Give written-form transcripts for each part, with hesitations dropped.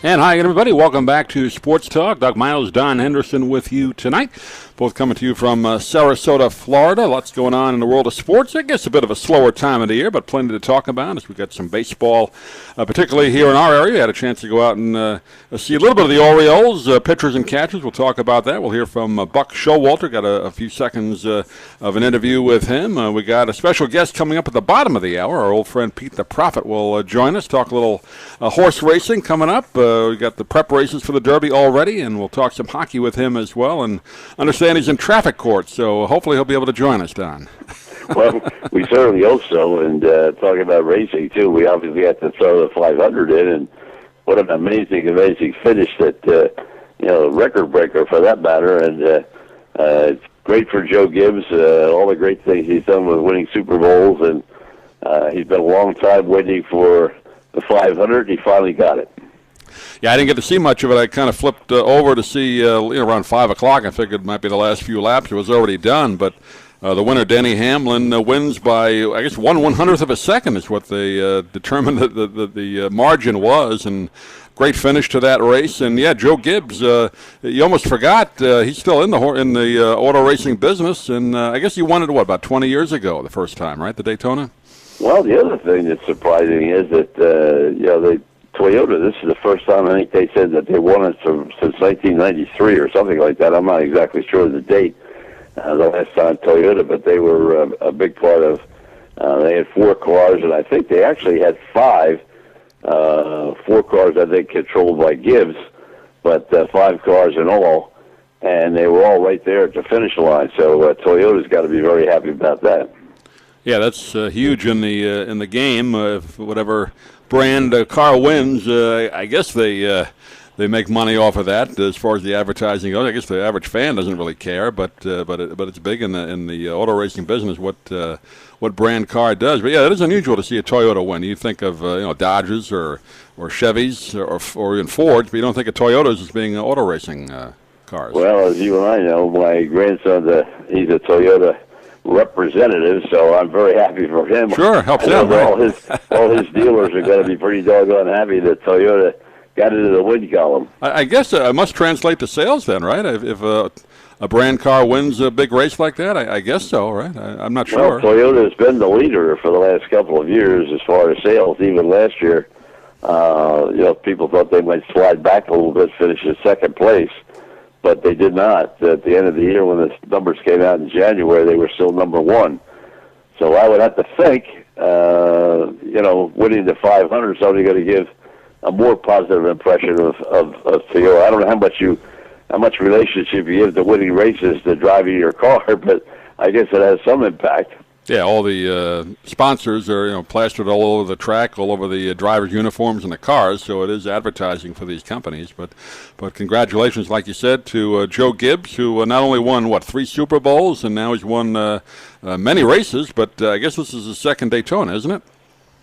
And hi, everybody. Welcome back to Sports Talk. Doug Miles, Don Henderson with you tonight. Both coming to you from Sarasota, Florida. Lots going on in the world of sports. I guess a bit of a slower time of the year, but plenty to talk about as we've got some baseball, particularly here in our area. We had a chance to go out and see a little bit of the Orioles, pitchers and catchers. We'll talk about that. We'll hear from Buck Showalter. Got a few seconds of an interview with him. We got a special guest coming up at the bottom of the hour. Our old friend Pete the Prophet will join us, talk a little horse racing coming up. We got the prep races for the Derby already, and we'll talk some hockey with him as well. And understand he's in traffic court, so hopefully he'll be able to join us, Don. Well, we certainly hope so. And talking about racing too, we obviously had to throw the 500 in, and what an amazing finish that record breaker for that matter. And it's great for Joe Gibbs. All the great things he's done with winning Super Bowls, and he's been a long time waiting for the 500. He finally got it. Yeah, I didn't get to see much of it. I kind of flipped over to see around 5 o'clock. I figured it might be the last few laps. It was already done, but the winner, Denny Hamlin, wins by, I guess, 1/100th of a second is what they determined the margin was, and great finish to that race. And, yeah, Joe Gibbs, you almost forgot he's still in the auto racing business, and I guess he won it, about 20 years ago the first time, right, the Daytona? Well, the other thing that's surprising is that, Toyota, this is the first time I think they said that they won it since 1993 or something like that. I'm not exactly sure of the date, the last time Toyota, but they were a big part of, they had 4 cars, and I think they actually had 5, 4 cars I think controlled by Gibbs, but 5 cars in all, and they were all right there at the finish line, so Toyota's got to be very happy about that. Yeah, that's huge in the game. If whatever brand car wins, I guess they make money off of that. As far as the advertising goes, I guess the average fan doesn't really care, but it's big in the auto racing business what brand car does. But yeah, it is unusual to see a Toyota win. You think of Dodges or Chevys or even Fords, but you don't think of Toyotas as being auto racing cars. Well, as you and I know, my grandson, he's a Toyota representative, so I'm very happy for him. Sure, helps him. Right? All his dealers are going to be pretty doggone happy that Toyota got into the win column. I guess it must translate to sales then, right? If a brand car wins a big race like that, I guess so, right? I'm not sure. Well, Toyota has been the leader for the last couple of years as far as sales. Even last year, people thought they might slide back a little bit, finish in second place. But they did not. At the end of the year, when the numbers came out in January, they were still number 1. So I would have to think, winning the 500 is only going to give a more positive impression of Toyota. I don't know how much relationship you give to winning races to driving your car, but I guess it has some impact. Yeah, all the sponsors are plastered all over the track, all over the drivers' uniforms and the cars. So it is advertising for these companies. But congratulations, like you said, to Joe Gibbs, who not only won 3 Super Bowls, and now he's won many races. But I guess this is his second Daytona, isn't it?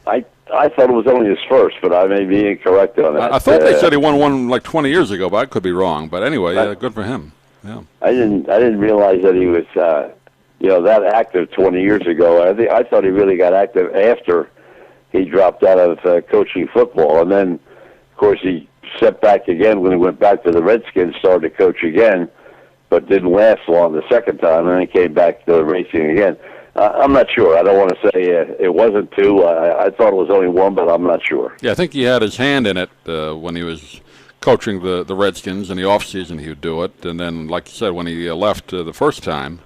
I thought it was only his first, but I may be incorrect on that. I thought they said he won one like 20 years ago, but I could be wrong. But anyway, good for him. Yeah. I didn't realize that he was. That active 20 years ago. I thought he really got active after he dropped out of coaching football. And then, of course, he stepped back again when he went back to the Redskins, started to coach again, but didn't last long the second time, and then came back to racing again. I'm not sure. I don't want to say it wasn't 2. I thought it was only 1, but I'm not sure. Yeah, I think he had his hand in it when he was coaching the Redskins. In the offseason, he would do it. And then, like you said, when he left the first time,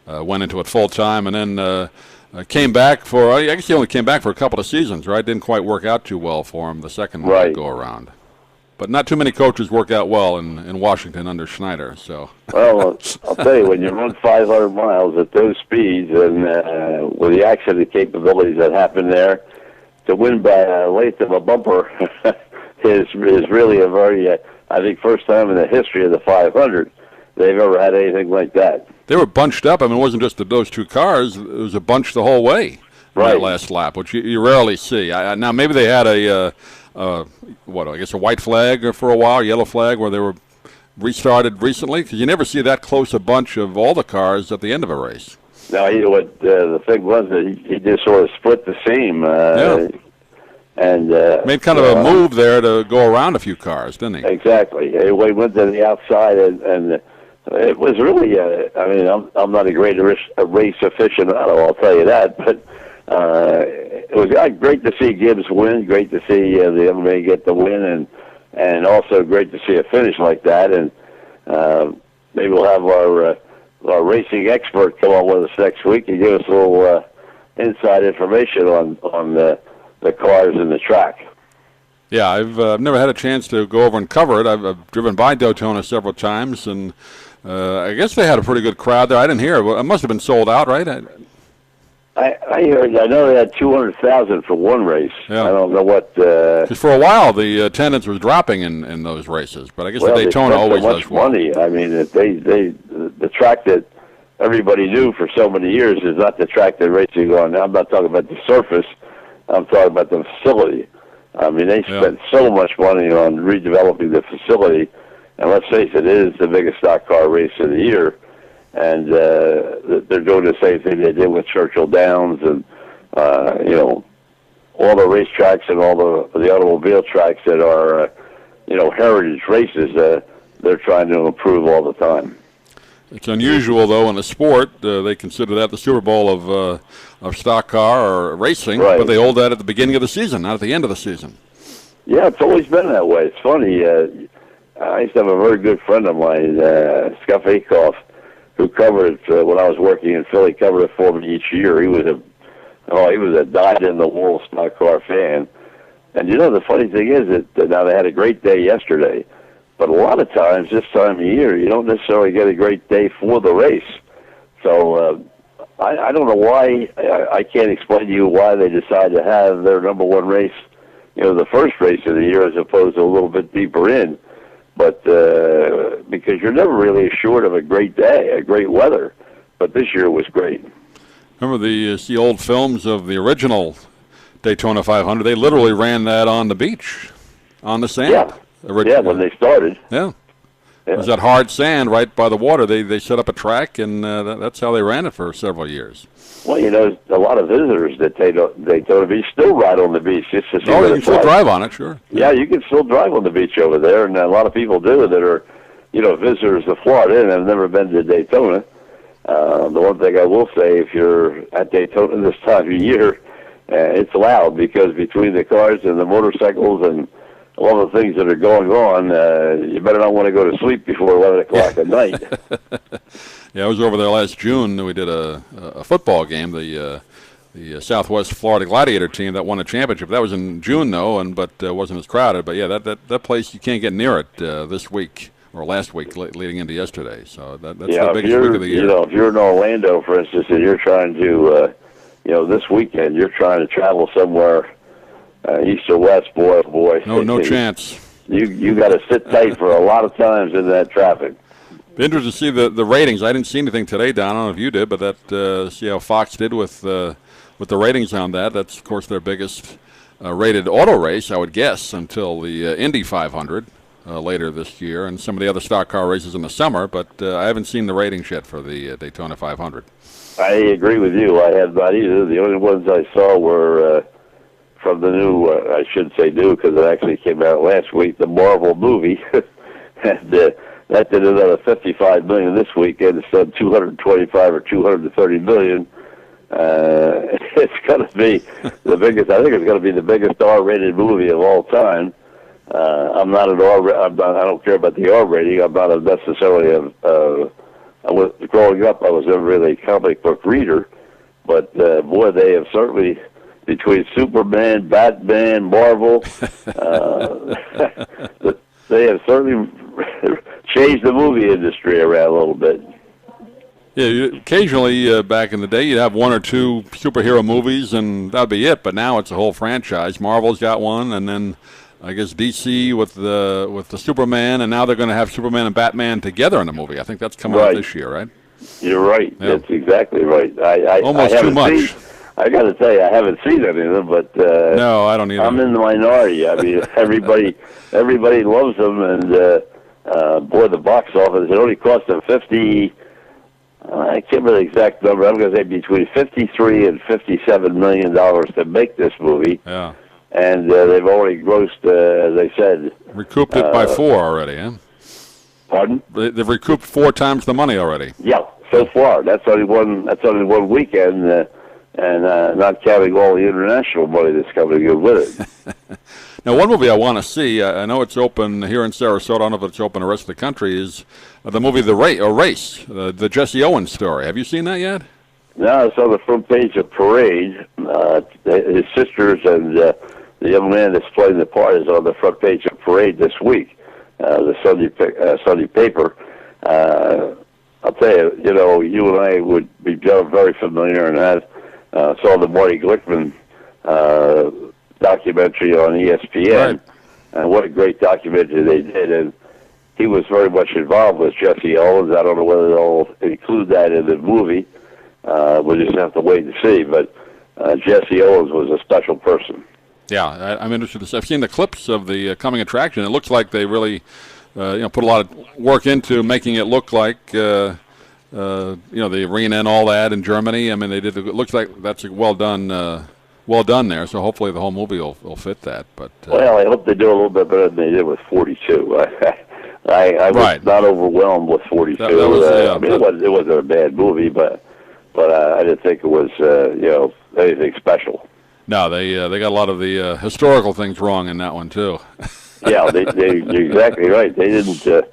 went into it full time, and then came back for. I guess he only came back for a couple of seasons, right? Didn't quite work out too well for him the second go around. But not too many coaches work out well in Washington under Schneider. So. Well, I'll tell you, when you run 500 miles at those speeds and with the accident capabilities that happen there, to win by a length of a bumper is really a very, I think, first time in the history of the 500 they've ever had anything like that. They were bunched up. I mean, it wasn't just those 2 cars. It was a bunch the whole way. Right. That last lap, which you rarely see. Now, maybe they had a white flag for a while, yellow flag, where they were restarted recently, because you never see that close a bunch of all the cars at the end of a race. No, the thing was that he just sort of split the seam. And made kind of a move there to go around a few cars, didn't he? Exactly. He went to the outside, and it was really. I mean, I'm not a great race aficionado, I'll tell you that, but it was great to see Gibbs win. Great to see the other man get the win, and also great to see a finish like that. And maybe we'll have our racing expert come on with us next week and give us a little inside information on the cars and the track. Yeah, I've never had a chance to go over and cover it. I've driven by Daytona several times, and I guess they had a pretty good crowd there. I didn't hear it. It must have been sold out, right? I heard. I know they had 200,000 for one race. Yeah. I don't know what. Because for a while the attendance was dropping in those races, but I guess the Daytona always does well. Money. I mean, the track that everybody knew for so many years is not the track they're racing on. Now, I'm not talking about the surface. I'm talking about the facility. I mean, they spent so much money on redeveloping the facility, and let's face it is the biggest stock car race of the year. And they're doing the same thing they did with Churchill Downs and, all the racetracks and all the automobile tracks that are, heritage races. They're trying to improve all the time. It's unusual, though, in the sport. They consider that the Super Bowl of stock car or racing, right. But they hold that at the beginning of the season, not at the end of the season. Yeah, it's always been that way. It's funny. I used to have a very good friend of mine, Scott Akoff, who covered it when I was working in Philly. Covered it for me each year. He was a dyed-in-the-wool stock car fan. And the funny thing is that now they had a great day yesterday. But a lot of times, this time of year, you don't necessarily get a great day for the race. So I don't know why. I can't explain to you why they decide to have their number one race, the first race of the year, as opposed to a little bit deeper in. But because you're never really assured of a great day, a great weather. But this year was great. Remember the old films of the original Daytona 500? They literally ran that on the beach, on the sand. Yeah. When they started. Yeah. It was that hard sand right by the water. They set up a track, and that's how they ran it for several years. Well, a lot of visitors that Daytona Beach still ride on the beach just to see. Oh, you can still drive on it, sure. Yeah, you can still drive on the beach over there, and a lot of people do that are, visitors to Florida and have never been to Daytona. The one thing I will say, if you're at Daytona this time of year, it's loud because between the cars and the motorcycles and all the things that are going on, you better not want to go to sleep before 11 o'clock at night. Yeah, I was over there last June. We did a football game, the Southwest Florida Gladiator team that won the championship. That was in June, though, but wasn't as crowded. But, yeah, that place, you can't get near it this week or last week leading into yesterday. So that's the biggest week of the year. If you're in Orlando, for instance, and you're trying to, this weekend, you're trying to travel somewhere east or west, boy. No chance. You got to sit tight for a lot of times in that traffic. Be interested to see the ratings. I didn't see anything today, Don. I don't know if you did, but see how Fox did with the ratings on that. That's, of course, their biggest rated auto race, I would guess, until the Indy 500 later this year and some of the other stock car races in the summer. But I haven't seen the ratings yet for the Daytona 500. I agree with you. I have not either. The only ones I saw were from the new, I shouldn't say new because it actually came out last week, the Marvel movie. And that did another $55 million this weekend instead of $225 or $230 million. It's going to be the biggest. I think it's going to be the biggest R-rated movie of all time. I'm not an I don't care about the R rating. I'm not necessarily growing up, I was never really a comic book reader, but boy, they have certainly, between Superman, Batman, Marvel, they have certainly changed the movie industry around a little bit. Yeah, occasionally back in the day, you'd have one or two superhero movies, and that'd be it. But now it's a whole franchise. Marvel's got one, and then I guess DC with the Superman, and now they're going to have Superman and Batman together in a movie. I think that's coming out this year, right? You're right. Yeah. That's exactly right. Almost too much. I got to tell you, I haven't seen any of them, but no, I don't either. I'm in the minority. I mean, everybody loves them, and boy, the box office, it only cost them I can't remember the exact number. I'm going to say between $53 and $57 million to make this movie. Yeah. and they've already grossed, as I said, recouped it by 4 already, huh? Pardon? They've recouped 4 times the money already. Yeah, so far. That's only one weekend, and not counting all the international money that's coming in with it. Now, one movie I want to see, I know it's open here in Sarasota, I don't know if it's open the rest of the country, is the movie Race, the Jesse Owens story. Have you seen that yet? No, it's on the front page of Parade. His sisters and the young man that's playing the part is on the front page of Parade this week. The Sunday paper. I'll tell you, you and I would be very familiar, and I saw the Marty Glickman documentary on ESPN, right. And what a great documentary they did. And he was very much involved with Jesse Owens. I don't know whether they'll include that in the movie. We'll just have to wait and see. But Jesse Owens was a special person. Yeah, I'm interested to see. I've seen the clips of the coming attraction. It looks like they really, put a lot of work into making it look like, the arena and all that in Germany. I mean, they did. It looks like that's well done there. So hopefully the whole movie will fit that. But well, I hope they do a little bit better than they did with 42. I was right. not overwhelmed with 42. That was, it wasn't a bad movie, but I didn't think it was anything special. No, they got a lot of the historical things wrong in that one too. Yeah, you're exactly right. They didn't. Who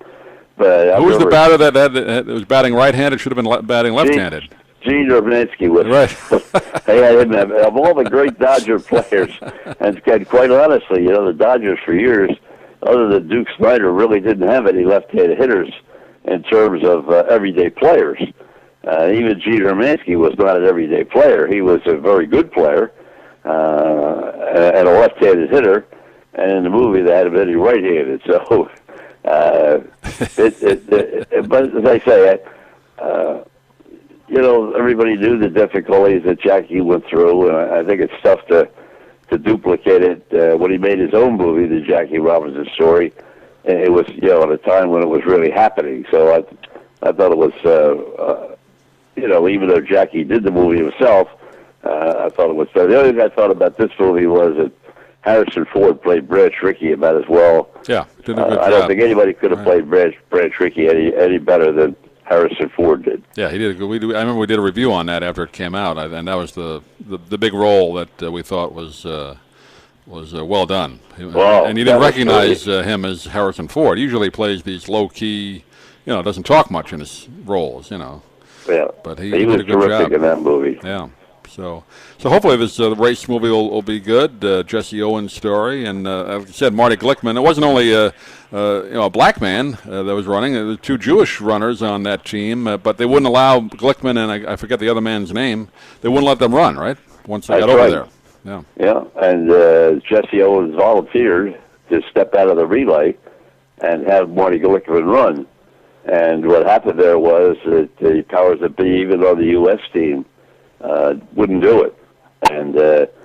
was the batter that was batting right-handed? Should have been batting left-handed. Gene Urbanski was right. They had him of all the great Dodger players, and quite honestly, the Dodgers for years, other than Duke Snyder, really didn't have any left-handed hitters in terms of everyday players. Even Gene Urbanski was not an everyday player. He was a very good player. And a left-handed hitter, and in the movie they had him hitting right-handed. So, but as I say, everybody knew the difficulties that Jackie went through, and I think it's tough to duplicate it. When he made his own movie, the Jackie Robinson story, it was at a time when it was really happening. So I thought it was even though Jackie did the movie himself. I thought it was better. The other thing I thought about this movie was that Harrison Ford played Branch Rickey about as well. Yeah, did a good job. I don't think anybody could have played Branch Rickey any better than Harrison Ford did. Yeah, he did a good. I remember we did a review on that after it came out, and that was the big role that we thought was well done. And you didn't recognize him as Harrison Ford. He usually plays these low key, doesn't talk much in his roles, Yeah, but he did was a good terrific job in that movie. Yeah. So hopefully this Race movie will be good. Jesse Owens' story, and like I said, Marty Glickman. It wasn't only a black man that was running. There were 2 Jewish runners on that team, but they wouldn't allow Glickman and I forget the other man's name. They wouldn't let them run. Right once they got over there. Yeah. Yeah, and Jesse Owens volunteered to step out of the relay and have Marty Glickman run. And what happened there was that the powers that be, even on the U.S. team, wouldn't do it. And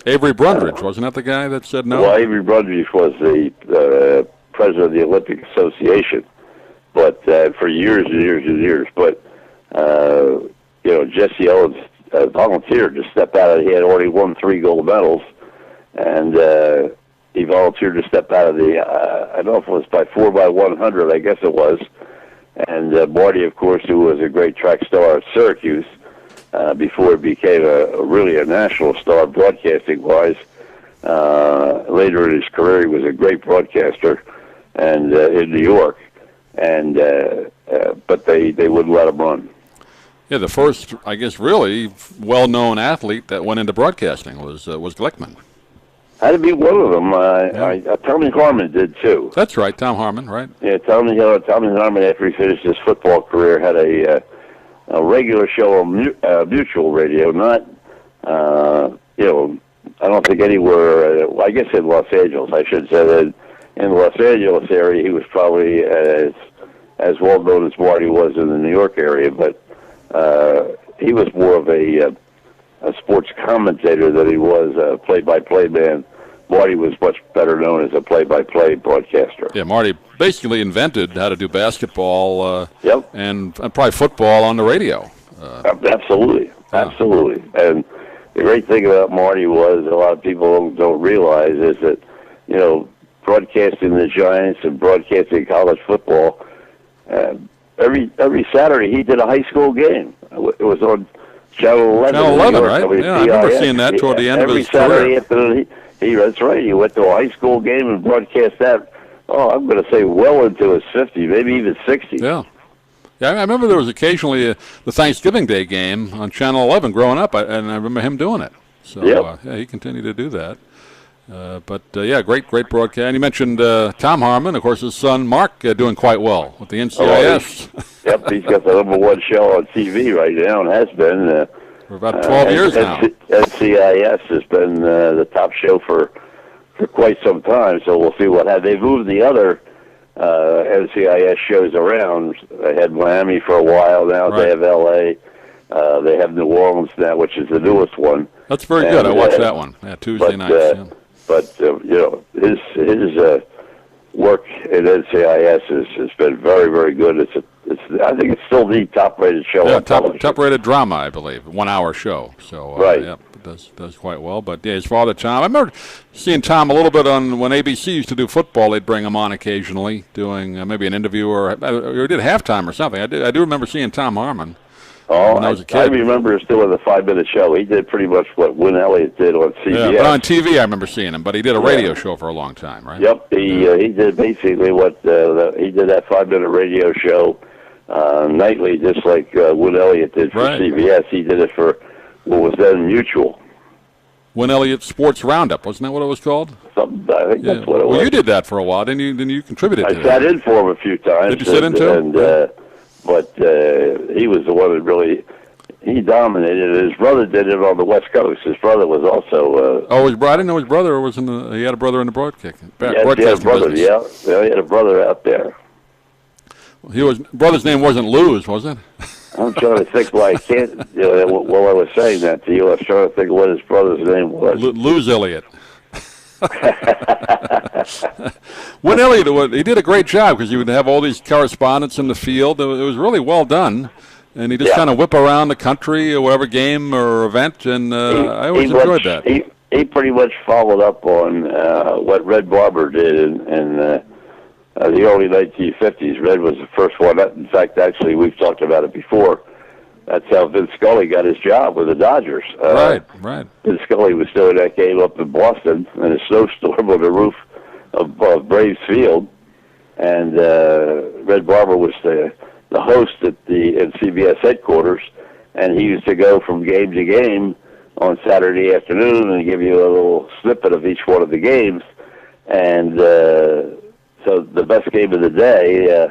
Avery Brundage, wasn't that the guy that said no? Well, Avery Brundage was the president of the Olympic Association, but for years and years and years. But Jesse Owens volunteered to step out. He had already won 3 gold medals, and he volunteered to step out of the. I don't know if it was by 4x100. I guess it was. And Marty, of course, who was a great track star at Syracuse. Before he became really a national star broadcasting-wise. Later in his career, he was a great broadcaster and in New York, and but they wouldn't let him run. Yeah, the first, I guess, really well-known athlete that went into broadcasting was Glickman. Had to be one of them. Tommy Harmon did too. That's right, Tom Harmon, right? Yeah, Tommy Harmon, after he finished his football career, had a regular show on Mutual Radio, not, I don't think anywhere, I guess in Los Angeles, I should say that in the Los Angeles area, he was probably as well known as Marty was in the New York area, but he was more of a sports commentator than he was a play-by-play man. Marty was much better known as a play-by-play broadcaster. Yeah, Marty basically invented how to do basketball and probably football on the radio. Absolutely. And the great thing about Marty was a lot of people don't realize is that, you know, broadcasting the Giants and broadcasting college football, every Saturday he did a high school game. It was on Channel 11. Channel 11, right? Yeah, I remember seeing that toward the end of his career. Every Saturday afternoon, that's right. He went to a high school game and broadcast that. Oh, I'm going to say well into his 50s, maybe even 60s. Yeah. Yeah, I remember there was occasionally the Thanksgiving Day game on Channel 11 growing up, and I remember him doing it. So, yeah, he continued to do that. Yeah, great broadcast. And you mentioned Tom Harmon, of course, his son Mark doing quite well with the NCIS. Yep, he's got the #1 show on TV right now and has been. For about 12 years now. NCIS has been the top show for quite some time, so we'll see what happens. They've moved the other NCIS shows around. They had Miami for a while now. Right. They have L.A. They have New Orleans now, which is the newest one. That's very good. I watched that one. Yeah, Tuesday nights. Yeah. But you know, his work at NCIS has been very, very good. I think it's still the top-rated show. Yeah, on television. top-rated drama, I believe, 1 hour show. So right. Yeah, it does quite well. But yeah, his father Tom. I remember seeing Tom a little bit on when ABC used to do football. They'd bring him on occasionally, doing maybe an interview or did halftime or something. I do remember seeing Tom Harmon. Oh, when I was a kid. I remember still in the 5-minute show. He did pretty much what Win Elliott did on CBS. Yeah, but on TV I remember seeing him. But he did a radio show for a long time, right? Yep, he did basically what he did that 5-minute radio show nightly, just like Win Elliott did for CBS. He did it for what was then Mutual. Win Elliott Sports Roundup, wasn't that what it was called? Something, I think that's what it was. Well, you did that for a while, didn't you? Contributed to that. I sat in for him a few times. Did you sit in too? But he was the one that really, he dominated. His brother did it on the West Coast. His brother was also... his brother? I didn't know his brother was he had a brother in the broadcasting business. He had a brother out there. Brother's name wasn't Luz, was it? I'm trying to think why I can't, while I was saying that to you, I was trying to think what his brother's name was. Luz Elliott. Win Elliott, he did a great job because he would have all these correspondents in the field. It was really well done. And he just kind of whip around the country or whatever game or event, and I always enjoyed that. He pretty much followed up on what Red Barber did in the early 1950s. Red was the first one. In fact, actually, we've talked about it before. That's how Vince Scully got his job with the Dodgers. Right. Vince Scully was doing that game up in Boston in a snowstorm on the roof of Braves Field, and Red Barber was the host at CBS headquarters, and he used to go from game to game on Saturday afternoon and give you a little snippet of each one of the games. And so the best game of the day,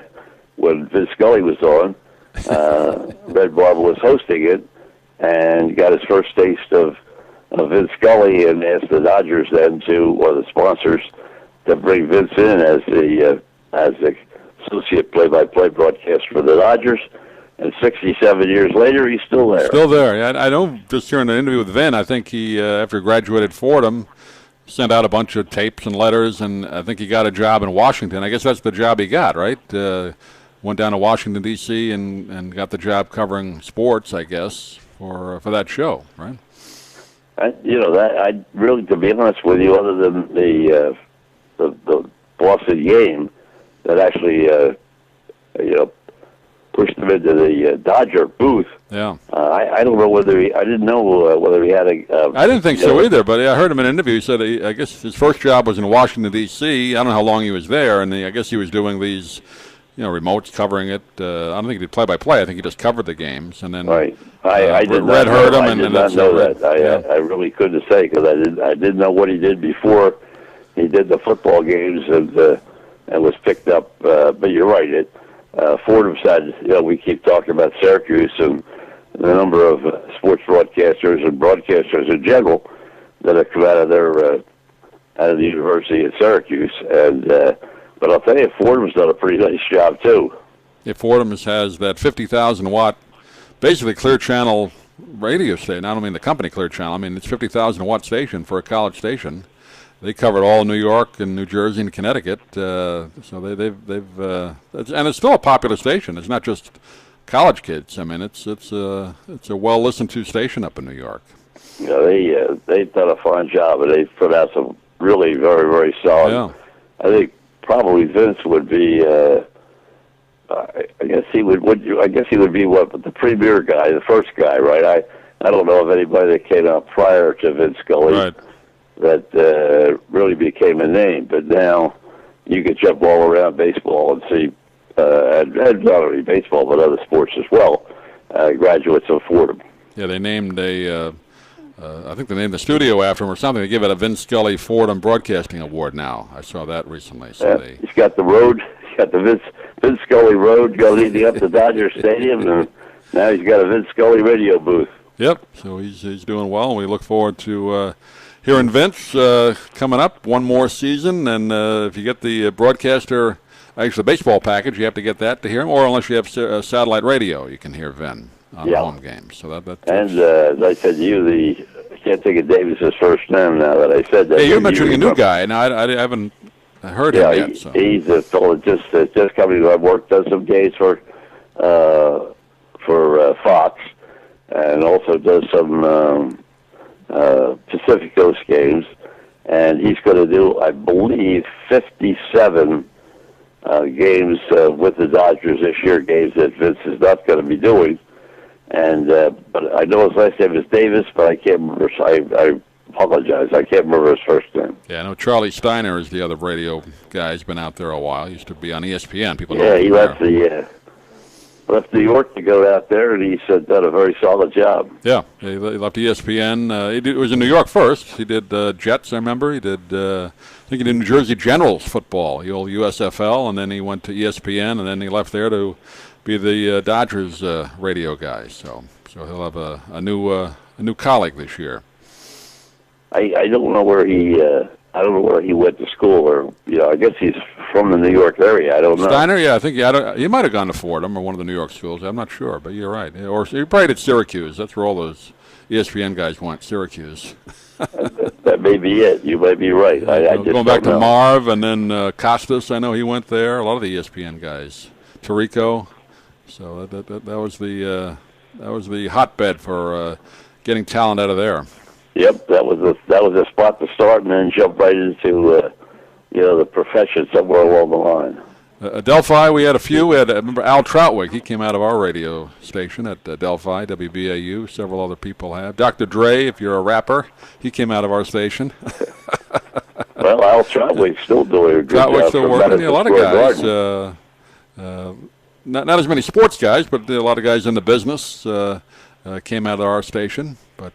when Vince Scully was on, Red Barber was hosting it, and got his first taste of Vince Scully, and asked the Dodgers then or the sponsors, to bring Vince in as the associate play-by-play broadcaster for the Dodgers. And 67 years later, he's still there. Still there. Yeah, I know. Just hearing an interview with Vin, I think he, after he graduated Fordham, sent out a bunch of tapes and letters, and I think he got a job in Washington. I guess that's the job he got, right? Went down to Washington, D.C., and got the job covering sports, I guess, for that show, right? I really, to be honest with you, other than the Boston game that actually, pushed him into the Dodger booth. Yeah. I don't know whether I didn't know whether he had a. I didn't think so either, but I heard him in an interview. He said I guess his first job was in Washington, D.C. I don't know how long he was there, and I guess he was doing these, remotes covering it. I don't think he did play-by-play. I think he just covered the games, and then right. I did Red heard him, I did not know that. I really couldn't say because I didn't know what he did before he did the football games and was picked up. But you're right. Fordham said, we keep talking about Syracuse and the number of sports broadcasters and broadcasters in general that have come out of the University at Syracuse, and but I'll tell you, Fordham's done a pretty nice job too. Yeah, Fordham has that 50,000 watt, basically Clear Channel radio station. I don't mean the company Clear Channel. I mean it's 50,000 watt station for a college station. They covered all New York and New Jersey and Connecticut, so they've and it's still a popular station. It's not just college kids. I mean, it's a well listened to station up in New York. You know, they've done a fine job, and they've put out some really very, very solid. Yeah. I think probably Vince would be. I guess he would. I guess he would be the premier guy, the first guy, right? I don't know of anybody that came out prior to Vince Scully Right. that really became a name. But now you could jump all around baseball and see, and not only baseball but other sports as well. Graduates of Fordham. Yeah, they named I think they named the studio after him or something. They give it a Vince Scully Fordham Broadcasting Award now. I saw that recently. So He's got the road. He's got the Vince Scully Road leading up to Dodger Stadium, and now he's got a Vince Scully radio booth. Yep. So he's doing well, and we look forward to hearing Vince coming up one more season. And if you get the broadcaster, actually the baseball package, you have to get that to hear him, or unless you have satellite radio, you can hear Vin on the home games. So that's as I said to you, I can't think of Davis's first name now that I said that. Hey, you're mentioning a new guy. Now I haven't heard him yet. So. He's a fellow just coming. I've done some games for Fox, and also does some Pacific Coast games. And he's going to do, I believe, 57 games with the Dodgers this year. Games that Vince is not going to be doing. And but I know his last name is Davis, but I can't remember. I apologize. I can't remember his first name. Yeah, I know Charlie Steiner is the other radio guy. He's been out there a while. He used to be on ESPN. People know him. He left New York to go out there, and he's done a very solid job. Yeah, he left ESPN. He was in New York first. He did Jets, I remember. He did, I think he did New Jersey Generals football, the old USFL, and then he went to ESPN, and then he left there to be the Dodgers radio guy. So he'll have a new colleague this year. I don't know where he went to school, or I guess he's from the New York area. I don't know. Steiner, yeah, I think he might have gone to Fordham or one of the New York schools. I'm not sure, but you're right. Or he probably did Syracuse. That's where all those ESPN guys went, Syracuse. That may be it. You might be right. I just going back don't know. to Marv and then Costas, I know he went there. A lot of the ESPN guys, Tirico. So that was the hotbed for getting talent out of there. Yep, that was a spot to start, and then jump right into the profession somewhere along the line. Delphi, we had a few. I remember Al Troutwig. He came out of our radio station at Delphi, WBAU. Several other people have. Dr. Dre, if you're a rapper, he came out of our station. Well, Al Troutwig's still doing a good job. Troutwig's still working. Yeah, a lot of guys. Not as many sports guys, but a lot of guys in the business came out of our station. But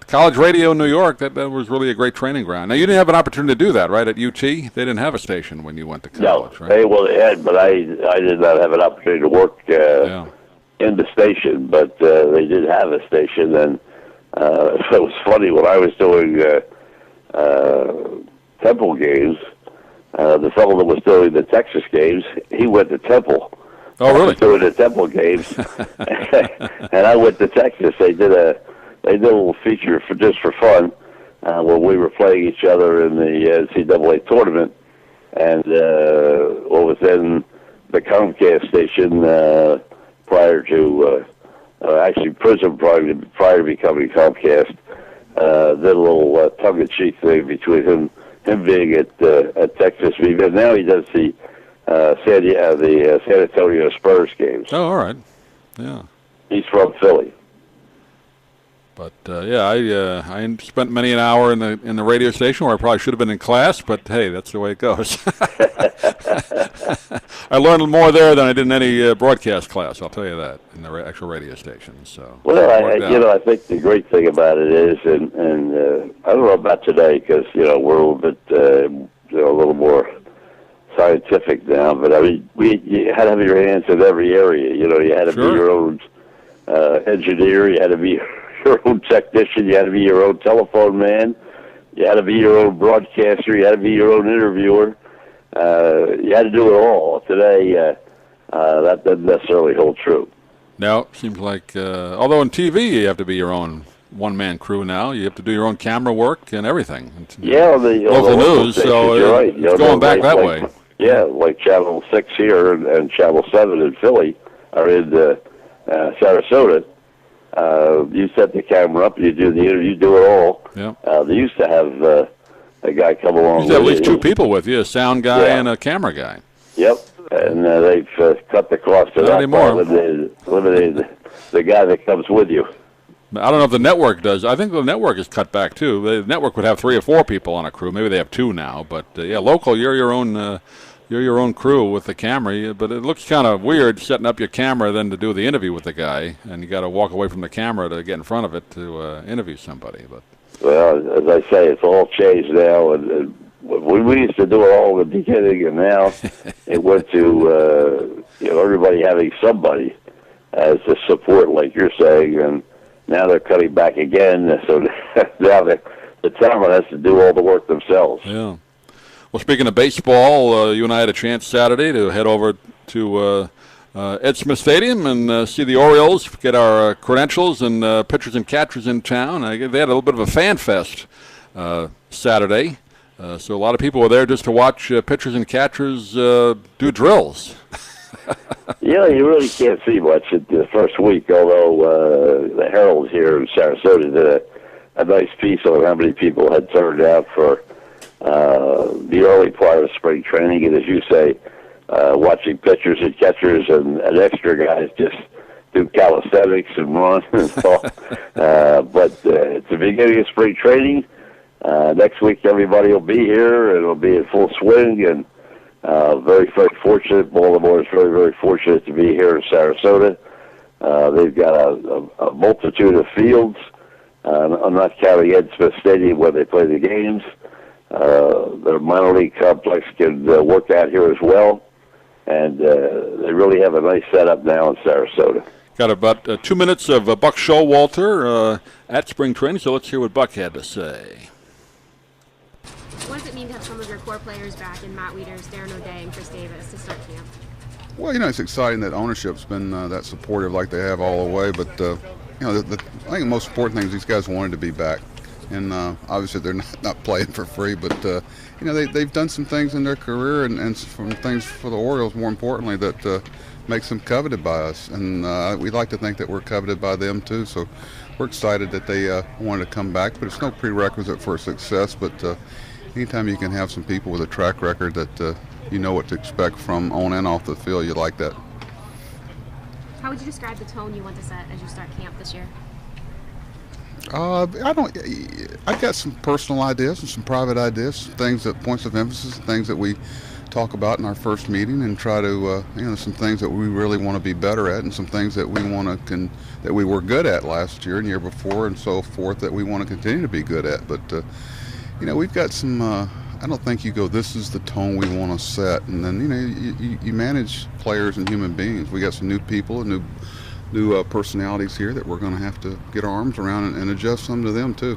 college radio in New York, that was really a great training ground. Now, you didn't have an opportunity to do that, right, at UT? They didn't have a station when you went to college, right? They had, but I did not have an opportunity to work in the station, but they did have a station. And it was funny, when I was doing Temple games, the fellow that was doing the Texas games, he went to Temple. Oh, really? I was doing the Temple games, and I went to Texas. They did a little feature just for fun when we were playing each other in the NCAA tournament, and what was then the Comcast station prior to actually Prism prior to becoming Comcast. Did a little tongue-in-cheek thing between him being at Texas, but now he does the San Antonio Spurs games. Oh, all right. Yeah. He's from Philly. But I spent many an hour in the radio station where I probably should have been in class. But hey, that's the way it goes. I learned more there than I did in any broadcast class. I'll tell you that, in the actual radio station. So I think the great thing about it is, and I don't know about today because we're a little bit a little more scientific now. But I mean, you had to have your hands in every area. You had to be your own engineer. You had to be your own technician, you had to be your own telephone man, you had to be your own broadcaster, you had to be your own interviewer, you had to do it all. Today, that doesn't necessarily hold true. No, seems like, although on TV you have to be your own one-man crew now, you have to do your own camera work and everything. Yeah, the local news, so you're right. It's going back that way. Yeah, like Channel 6 here and Channel 7 in Philly, or in Sarasota. You set the camera up, you do the interview, you do it all. Yeah. They used to have a guy come along. You used to have at least two people with you, a sound guy Yeah. and a camera guy. Yep, and they've cut the cost of Not that. anymore. Eliminated the guy that comes with you. I don't know if the network does. I think the network is cut back too. The network would have 3 or 4 people on a crew. Maybe they have 2 now. But yeah, local, you're your own crew with the camera. But it looks kind of weird setting up your camera then to do the interview with the guy, and you got to walk away from the camera to get in front of it to interview somebody. But well, as I say, it's all changed now, and we used to do it all in the beginning, and now it went to everybody having somebody as a support, like you're saying, and now they're cutting back again, so now the talent has to do all the work themselves. Yeah. Well, speaking of baseball, you and I had a chance Saturday to head over to Ed Smith Stadium and see the Orioles, get our credentials and pitchers and catchers in town. They had a little bit of a fan fest Saturday, so a lot of people were there just to watch pitchers and catchers do drills. Yeah, you really can't see much in the first week, although the Herald here in Sarasota did a nice piece on how many people had turned out for the early part of spring training, and as you say, watching pitchers and catchers and extra guys just do calisthenics and run and talk. But it's the beginning of spring training. Next week, everybody will be here, and it'll be in full swing, and very, very fortunate. Baltimore is very, very fortunate to be here in Sarasota. They've got a multitude of fields. I'm not counting Ed Smith Stadium where they play the games. Their minor league complex can work out here as well. And they really have a nice setup now in Sarasota. Got about 2 minutes of Buck Showalter at spring training, so let's hear what Buck had to say. What does it mean to have some of your core players back in Matt Wieters, Darren O'Day, and Chris Davis to start camp? Well, it's exciting that ownership's been that supportive like they have all the way. But, I think the most important thing is these guys wanted to be back. And obviously they're not playing for free, but, they've done some things in their career and some things for the Orioles, more importantly, that makes them coveted by us. And we like to think that we're coveted by them, too. So we're excited that they wanted to come back. But it's no prerequisite for success. But anytime you can have some people with a track record that you know what to expect from on and off the field, you like that. How would you describe the tone you want to set as you start camp this year? I've got some personal ideas and some private ideas, things that points of emphasis, things that we talk about in our first meeting, and try to some things that we really want to be better at, and some things that we want to that we were good at last year and year before, and so forth, that we want to continue to be good at. But we've got some. I don't think you go, this is the tone we want to set, and then you manage players and human beings. We got some new people and new personalities here that we're going to have to get our arms around and adjust some to them too.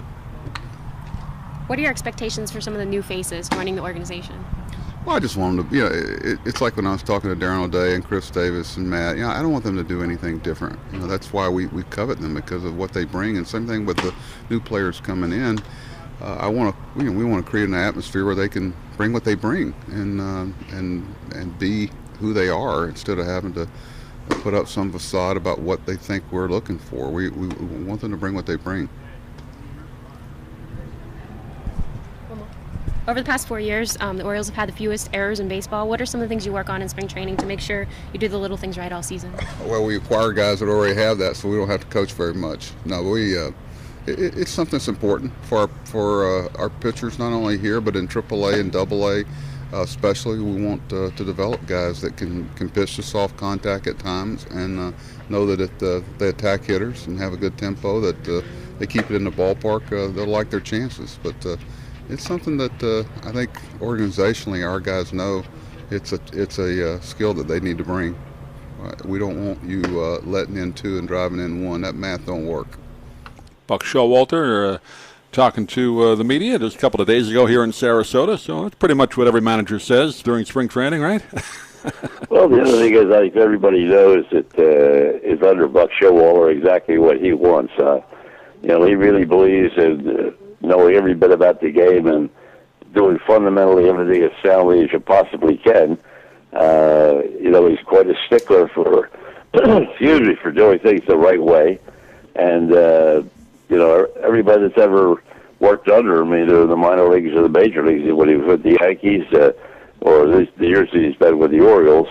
What are your expectations for some of the new faces joining the organization? Well, I just want them to, it's like when I was talking to Darren O'Day and Chris Davis and Matt, I don't want them to do anything different. That's why we covet them, because of what they bring. And same thing with the new players coming in. We want to create an atmosphere where they can bring what they bring and be who they are, instead of having to put up some facade about what they think we're looking for. We want them to bring what they bring. Over the past 4 years, the Orioles have had the fewest errors in baseball. What are some of the things you work on in spring training to make sure you do the little things right all season? Well, we acquire guys that already have that, so we don't have to coach very much. No, it's something that's important for our pitchers, not only here but in AAA and AA. Especially, we want to develop guys that can pitch to soft contact at times, and know that if they attack hitters and have a good tempo, that they keep it in the ballpark, they'll like their chances. But it's something that I think organizationally our guys know it's a skill that they need to bring. We don't want you letting in 2 and driving in 1. That math don't work. Buck Showalter talking to the media just a couple of days ago here in Sarasota, so that's pretty much what every manager says during spring training, right? Well, the other thing is, I think everybody knows that is under Buck Showalter exactly what he wants. He really believes in knowing every bit about the game and doing fundamentally everything as soundly as you possibly can. He's quite a stickler for, for doing things the right way. And everybody that's ever worked under him, either in the minor leagues or the major leagues, when he was with the Yankees, or the years that he's been with the Orioles,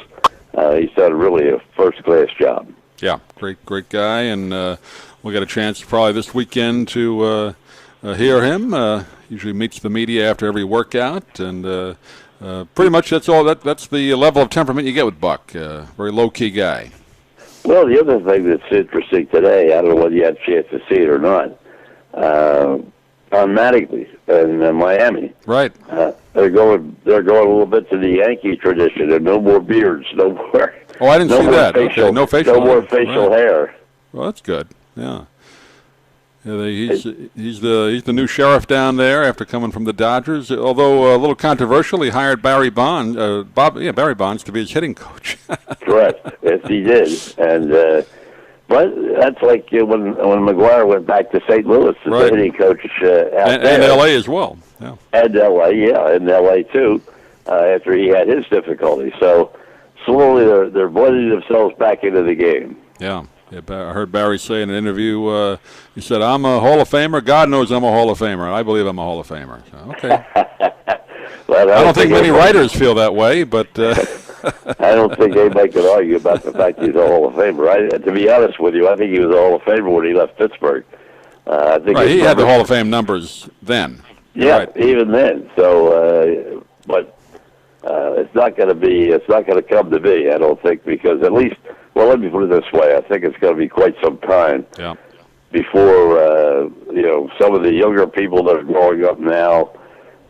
he's done really a first-class job. Yeah, great guy, and we'll get a chance probably this weekend to hear him. Usually meets the media after every workout, and pretty much that's all. That's the level of temperament you get with Buck. Very low-key guy. Well, the other thing that's interesting today, I don't know whether you had a chance to see it or not, on Mattingly in Miami. Right. They're going a little bit to the Yankee tradition, and no more beards, no more. Oh, I didn't see that. Okay, no facial. No more facial hair. Well, that's good. Yeah. He's the new sheriff down there after coming from the Dodgers. Although a little controversial, he hired Barry Bonds, Barry Bonds, to be his hitting coach. Correct. Yes, he did. And but that's like when McGuire went back to St. Louis as the hitting coach out there. And L.A. as well. Yeah. And L.A. Yeah, and L.A. too. After he had his difficulties, so slowly they're blending themselves back into the game. Yeah. I heard Barry say in an interview, he said, "I'm a Hall of Famer. God knows I'm a Hall of Famer. I believe I'm a Hall of Famer." So, okay. Well, I don't think many writers feel that way, but I don't think anybody could argue about the fact he's a Hall of Famer. To be honest with you, I think he was a Hall of Famer when he left Pittsburgh. I think he had the Hall of Fame numbers then. Yeah, right. Even then. So, but it's not going to be. It's not going to come to be. I don't think, because at least. Well, let me put it this way. I think it's going to be quite some time before some of the younger people that are growing up now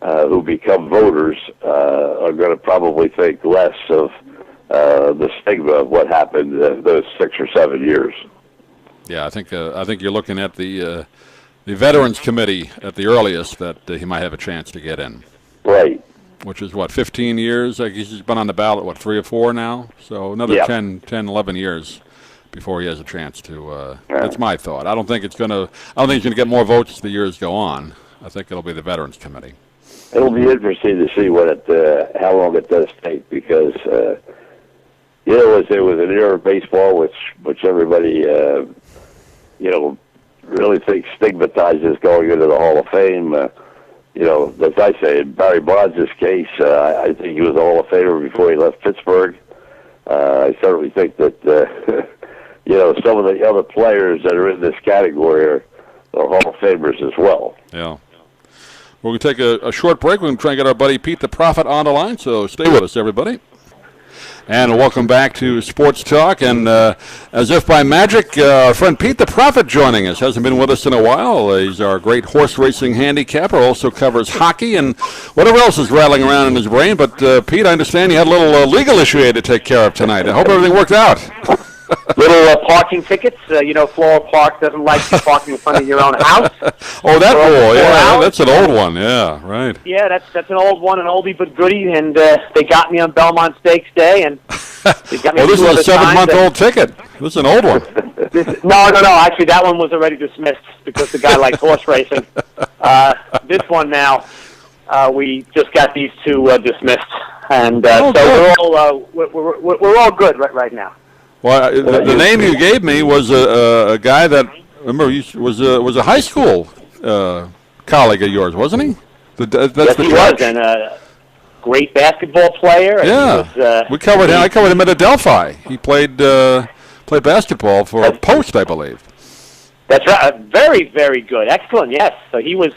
who become voters are going to probably think less of the stigma of what happened those 6 or 7 years. Yeah, I think you're looking at the Veterans Committee at the earliest that he might have a chance to get in. Right. Which is, 15 years? I guess he's been on the ballot, 3 or 4 now? So another 10, 11 years before he has a chance to. That's my thought. I don't think he's going to get more votes as the years go on. I think it'll be the Veterans Committee. It'll be interesting to see how long it does take, because there was an era of baseball which everybody really thinks stigmatizes going into the Hall of Fame. As I say, in Barry Bonds' case, I think he was a Hall of Famer before he left Pittsburgh. I certainly think that, some of the other players that are in this category are Hall of Famers as well. Yeah. We're going to take a short break. We're going to try and get our buddy Pete the Prophet on the line, so stay with us, everybody. And welcome back to Sports Talk. And as if by magic, our friend Pete the Prophet joining us. Hasn't been with us in a while. He's our great horse racing handicapper. Also covers hockey and whatever else is rattling around in his brain. But, Pete, I understand you had a little legal issue you had to take care of tonight. I hope everything worked out. Little parking tickets. Floral Park doesn't like you parking in front of your own house. Oh, that rule. Yeah, that's an old one. Yeah, right. Yeah, that's an old one, an oldie but goodie, and they got me on Belmont Stakes Day, and they got me this is a 7-month-old ticket. This is an old one. No. Actually, that one was already dismissed because the guy likes horse racing. This one now, we just got these two dismissed, and so we're all good right now. Well, the name you gave me was a guy that, remember, was a high school colleague of yours, wasn't he? Yes, he was, and a great basketball player. Yeah, we covered him. I covered him at Adelphi. He played basketball for Post, I believe. That's right. Very, very good. Excellent. Yes. So he was.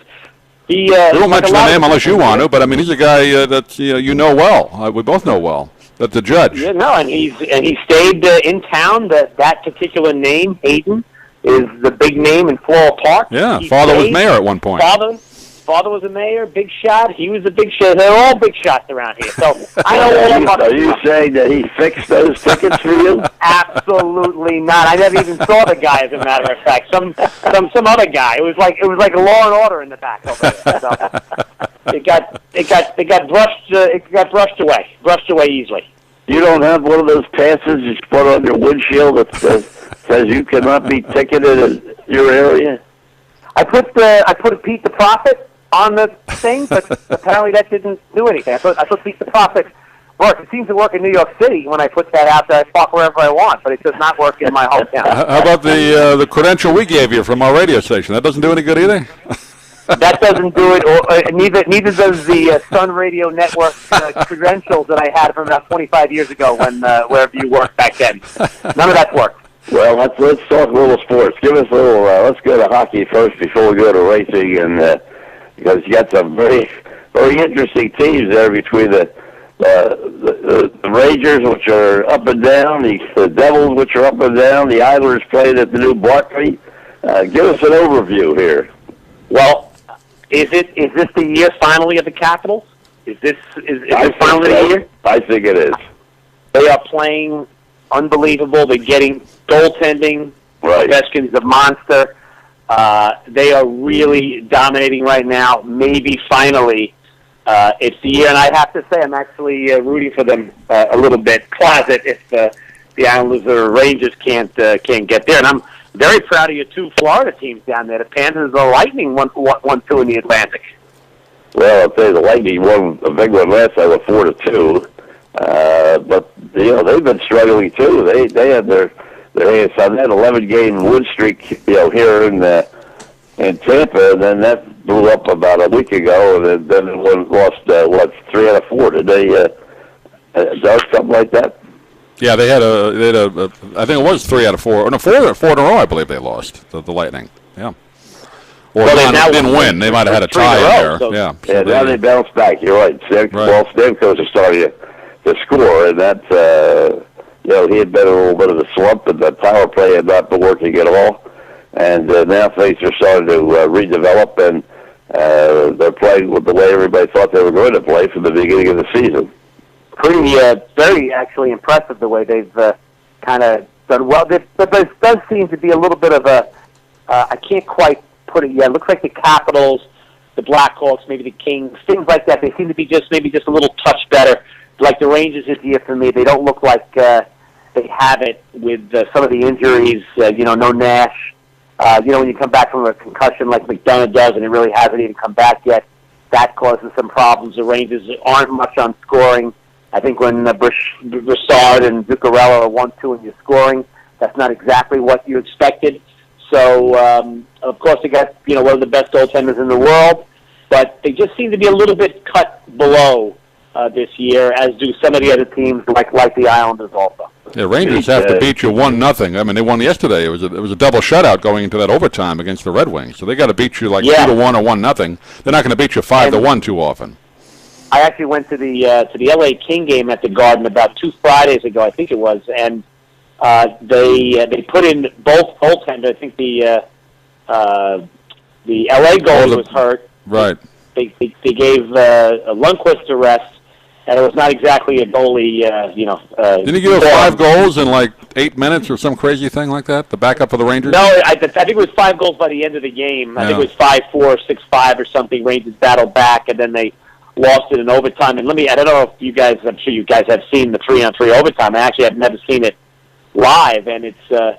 We won't mention the name unless you want to, but I mean, he's a guy that you know well. We both know well. That's the judge. Yeah, no, and he stayed in town. That particular name, Hayden, is the big name in Floral Park. Yeah, father was mayor at one point. Father was a mayor, big shot. He was a big shot. They're all big shots around here. So I know all about. Are you saying that he fixed those tickets for you? Absolutely not. I never even saw the guy. As a matter of fact, some other guy. It was like a Law and Order in the back over there. So it got brushed away easily. You don't have one of those passes you put on your windshield that says you cannot be ticketed in your area? I put a Pete the Prophet on the thing, but apparently that didn't do anything. I put Pete the Prophet work. It seems to work in New York City when I put that out there. I park wherever I want, but it does not work in my hometown. How about the credential we gave you from our radio station? That doesn't do any good either? That doesn't do it, or neither does the Sun Radio Network credentials that I had from about 25 years ago when wherever you worked back then. None of that worked. Well, let's talk a little sports. Give us a little. Let's go to hockey first before we go to racing, and because you got some very interesting teams there between the Rangers, which are up and down, the Devils, which are up and down, the Islanders playing at the new Barclay. Give us an overview here. Well, is this the year finally of the Capitals? Is this finally the year? I think it is. They are playing unbelievable. They're getting goaltending. Right. Ovechkin's a monster. They are really dominating right now. Maybe finally it's the year, and I have to say I'm actually rooting for them a little bit. Closet if the Islanders or Rangers can't get there, and I'm very proud of your two Florida teams down there. The Panthers and the Lightning won 2 in the Atlantic. Well, I'll tell you, the Lightning won a big one last night with 4-2. But they've been struggling too. They had their hands on that 11-game win streak, here in Tampa, and then that blew up about a week ago, and then it lost 3 out of 4. Did they do something like that? Yeah, they had a. I think it was 3 out of 4. Or no, 4 in a row. I believe they lost the Lightning. Yeah. Or they didn't win. They might have had a tie in there. So. Yeah. So now they bounced back. You're right. Well, Stamkos is starting to score, and that he had been a little bit of a slump, and the power play had not been working at all. And now things are starting to redevelop, and they're playing with the way everybody thought they were going to play from the beginning of the season. Pretty, very actually impressive the way they've kind of done well. But there does seem to be a little bit of a, I can't quite put it yet. It looks like the Capitals, the Blackhawks, maybe the Kings, things like that. They seem to be maybe just a little touch better. Like the Rangers this year for me, they don't look like they have it with some of the injuries. No Nash. When you come back from a concussion like McDonough does, and it really hasn't even come back yet, that causes some problems. The Rangers aren't much on scoring. I think when Broussard and Zuccarello are 1-2 and you're scoring, that's not exactly what you expected. So, of course, they got one of the best goaltenders in the world, but they just seem to be a little bit cut below this year, as do some of the other teams, like the Islanders also. Yeah, Rangers have to beat you 1-0. I mean, they won yesterday. It was a double shutout going into that overtime against the Red Wings. So they got to beat you 2-1 or 1-0. They're not going to beat you 5-1 too often. I actually went to the LA King game at the Garden about 2 Fridays ago, I think it was, and they put in both goaltenders. I think the LA goalie was hurt. Right. They gave Lundqvist a rest, and it was not exactly a goalie. Didn't he give 5 goals in 8 minutes or some crazy thing like that? The backup of the Rangers. No, I think it was 5 goals by the end of the game. I think it was 5-4, 6-5 or something. Rangers battled back, and then they lost it in overtime. And I don't know if you guys, I'm sure you guys have seen the 3-on-3 overtime. I actually have never seen it live, and it's,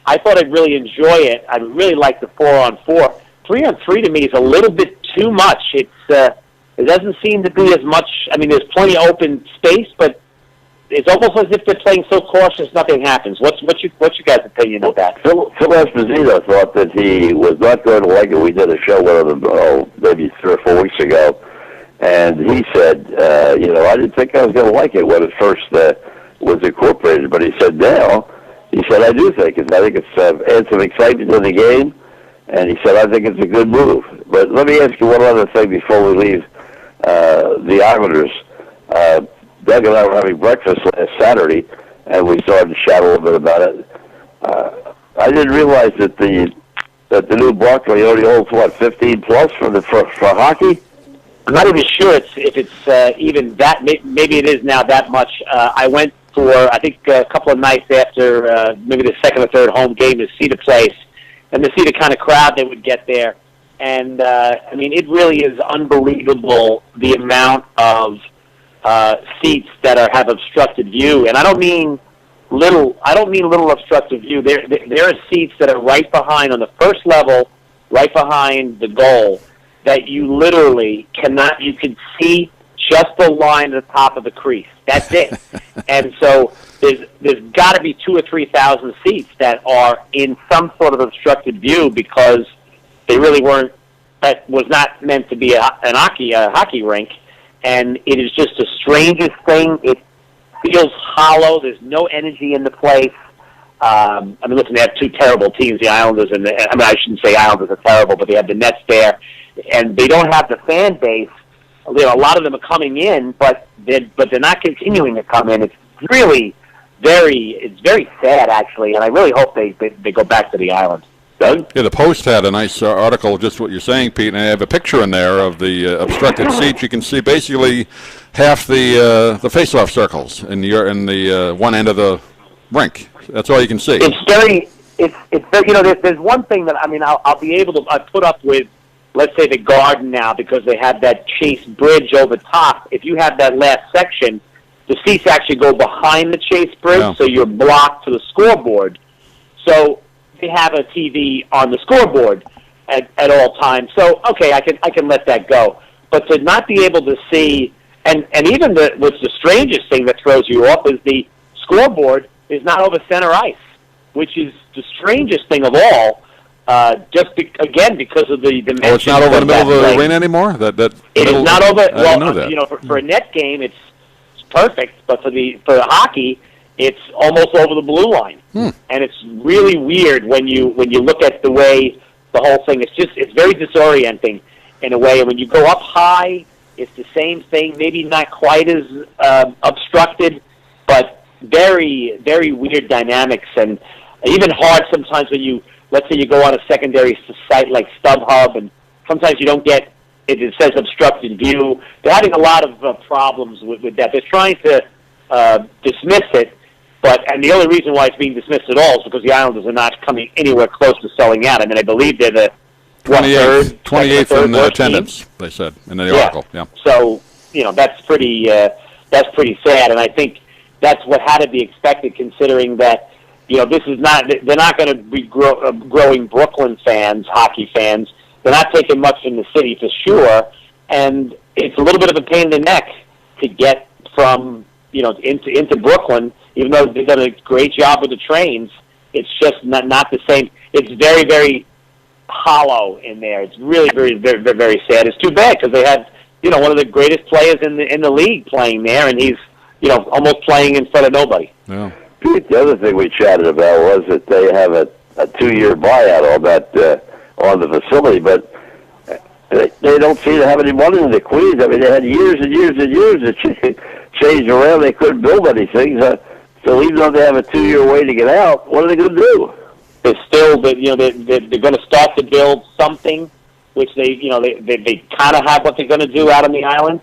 I thought I'd really enjoy it. I really like the 4-on-4. 3-on-3 to me is a little bit too much. It doesn't seem to be as much. I mean, there's plenty of open space, but it's almost as if they're playing so cautious nothing happens. What's you guys' opinion of that? Phil Esposito thought that he was not going to like it. We did a show with him maybe 3 or 4 weeks ago, and he said, I didn't think I was going to like it when it first was incorporated, but he said now, I do think it. I think it's adds some excitement to the game, and he said, I think it's a good move. But let me ask you one other thing before we leave the Islanders. Doug and I were having breakfast last Saturday, and we started to chat a little bit about it. I didn't realize that the new Barclay only holds 15 plus for hockey. I'm not even sure if it's even that. Maybe it is now that much. I went for I think a couple of nights after maybe the second or third home game to see the place and to see the kind of crowd they would get there. And I mean, it really is unbelievable the amount of seats that have obstructed view, and I don't mean little obstructed view. There are seats that are right behind on the first level, right behind the goal, that you literally cannot. You can see just the line at the top of the crease. That's it. And so there's got to be 2,000 or 3,000 seats that are in some sort of obstructed view because they really weren't. That was not meant to be a hockey rink, and it is just the strangest thing. It feels hollow. There's no energy in the place. I mean, listen, they have two terrible teams, the Islanders and I shouldn't say Islanders are terrible, but they have the Nets there, and they don't have the fan base. You know, a lot of them are coming in, but they're not continuing to come in. It's really very sad, actually, and I really hope they go back to the island. Doug? Yeah, the Post had a nice article, just what you're saying, Pete, and I have a picture in there of the obstructed seats. You can see basically half the face-off circles in the one end of the rink. That's all you can see. It's very, you know, there's one thing that, I mean, I'll be able to put up with, let's say, the Garden now, because they have that Chase Bridge over top. If you have that last section, the seats actually go behind the Chase Bridge, so you're blocked to the scoreboard. So they have a TV on the scoreboard at all times. So, okay, I can let that go. But to not be able to see, and even what's the strangest thing that throws you off is the scoreboard is not over center ice, which is the strangest thing of all. Again, because of the dimensions. Oh, it's not over the middle of the arena anymore? It is not over. I know that. You know, for a net game, it's perfect, but for hockey, it's almost over the blue line, and it's really weird when you look at the way the whole thing. It's very disorienting in a way. And when you go up high, it's the same thing. Maybe not quite as obstructed, but very, very weird dynamics, and even hard sometimes when you, let's say you go on a secondary site like StubHub, and sometimes you don't get it. It says obstructed view. They're having a lot of problems with that. They're trying to dismiss it, and the only reason why it's being dismissed at all is because the Islanders are not coming anywhere close to selling out. I mean, I believe they're the 28th in attendance, they said in the article. Yeah. So, you know, that's pretty sad, and I think that's what had to be expected, considering that, you know, they're not going to be growing Brooklyn fans, hockey fans. They're not taking much from the city for sure, and it's a little bit of a pain in the neck to get from, you know, into Brooklyn. Even though they've done a great job with the trains, it's just not the same. It's very, very hollow in there. It's really very, very, very, very sad. It's too bad because they had, you know, one of the greatest players in the league playing there, and he's, you know, almost playing in front of nobody. Yeah. Pete, the other thing we chatted about was that they have a 2-year buyout on that on the facility, but they don't seem to have any money in the Queens. I mean, they had years and years and years to change around. They couldn't build anything. So even though they have a 2-year way to get out, what are they going to do? They're still, you know, they're going to start to build something, which they kind of have what they're going to do out on the island.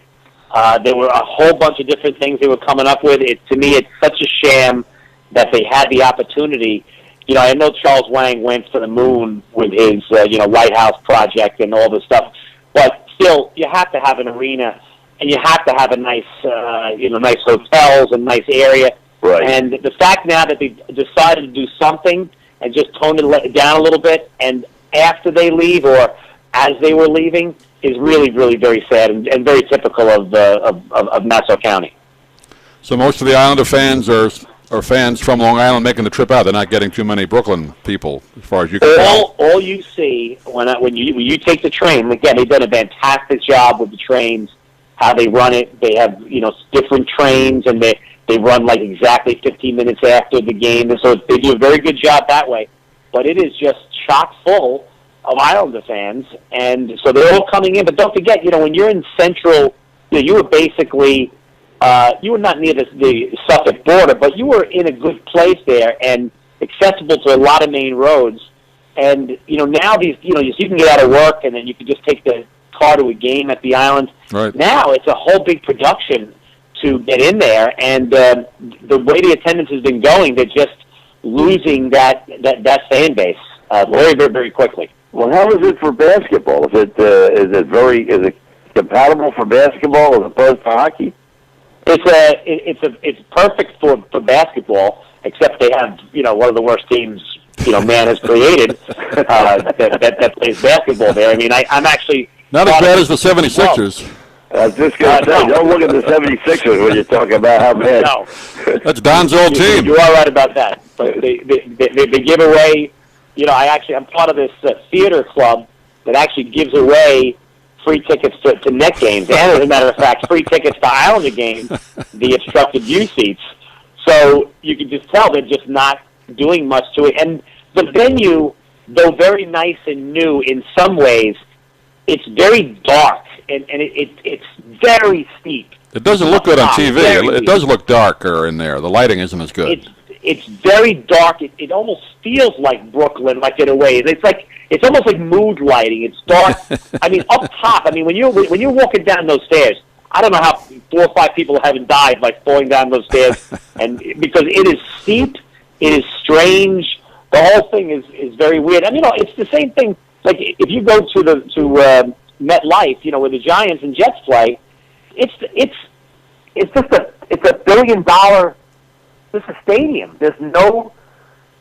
There were a whole bunch of different things they were coming up with. To me, it's such a sham that they had the opportunity. You know, I know Charles Wang went for the moon with his, White House project and all this stuff, but still, you have to have an arena, and you have to have a nice, nice hotels and nice area. Right. And the fact now that they decided to do something and just tone it down a little bit, and after they leave or as they were leaving, is really, really very sad and very typical of Nassau County. So most of the Islander fans are fans from Long Island making the trip out. They're not getting too many Brooklyn people, as far as you can tell. All you see when you take the train, again, they've done a fantastic job with the trains, how they run it. They have, you know, different trains, and they run like exactly 15 minutes after the game, and so they do a very good job that way. But it is just chock full of Islander fans, and so they're all coming in. But don't forget, you know, when you're in central, you were basically, you were not near the Suffolk border, but you were in a good place there and accessible to a lot of main roads. And, you know, now you can get out of work and then you can just take the car to a game at the island. Right. Now it's a whole big production to get in there, and the way the attendance has been going, they're just losing that fan base very, very, very quickly. Well, how is it for basketball? Is it compatible for basketball as opposed to hockey? It's perfect for basketball, except they have, you know, one of the worst teams, you know, man has created that plays basketball there. I mean, I'm actually not as bad as the 76ers. I was just going to say, no. don't look at the 76ers when you talk about how bad. No. That's Don's old team. You are right about that. But they give away, I'm part of this theater club that actually gives away free tickets to net games, and as a matter of fact, free tickets to Islander games, the obstructed view seats. So you can just tell they're just not doing much to it. And the venue, though very nice and new in some ways, it's very dark, and it's very steep. It doesn't look good on TV. It does look darker in there. The lighting isn't as good. It's very dark. It almost feels like Brooklyn, like in a way. It's almost like mood lighting. It's dark. I mean, up top. I mean, when you're walking down those stairs, I don't know how 4 or 5 people haven't died by falling down those stairs, and because it is steep, it is strange. The whole thing is very weird. And it's the same thing. Like if you go to MetLife, where the Giants and Jets play, it's a $1 billion. This is a stadium. There's no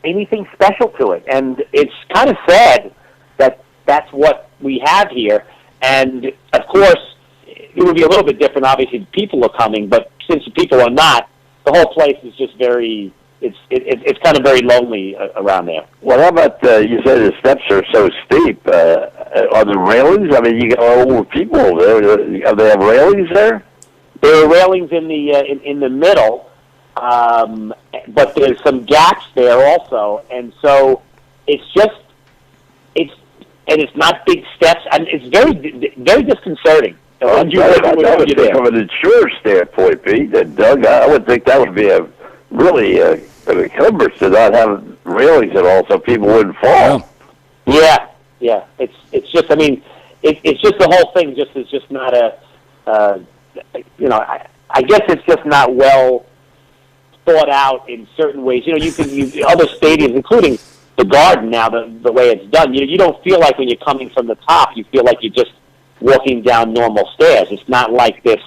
anything special to it, and it's kind of sad that that's what we have here. And of course, it would be a little bit different. Obviously, people are coming, but since the people are not, the whole place is just very. It's kind of very lonely around there. Well, how about you say the steps are so steep? Are there railings? I mean, you got over people there. Do they have railings there? There are railings in the middle, but there's some gaps there also, and so it's not big steps, and it's very very disconcerting. From an insurance standpoint, Pete, Doug, I would think that would be a really an encumbrance to not have railings at all, so people wouldn't fall. Yeah. It's just. I mean, it's just the whole thing. Just is just not a. I guess it's just not well thought out in certain ways. You can use other stadiums, including the Garden now, the way it's done. You don't feel like when you're coming from the top, you feel like you're just walking down normal stairs. It's not like this,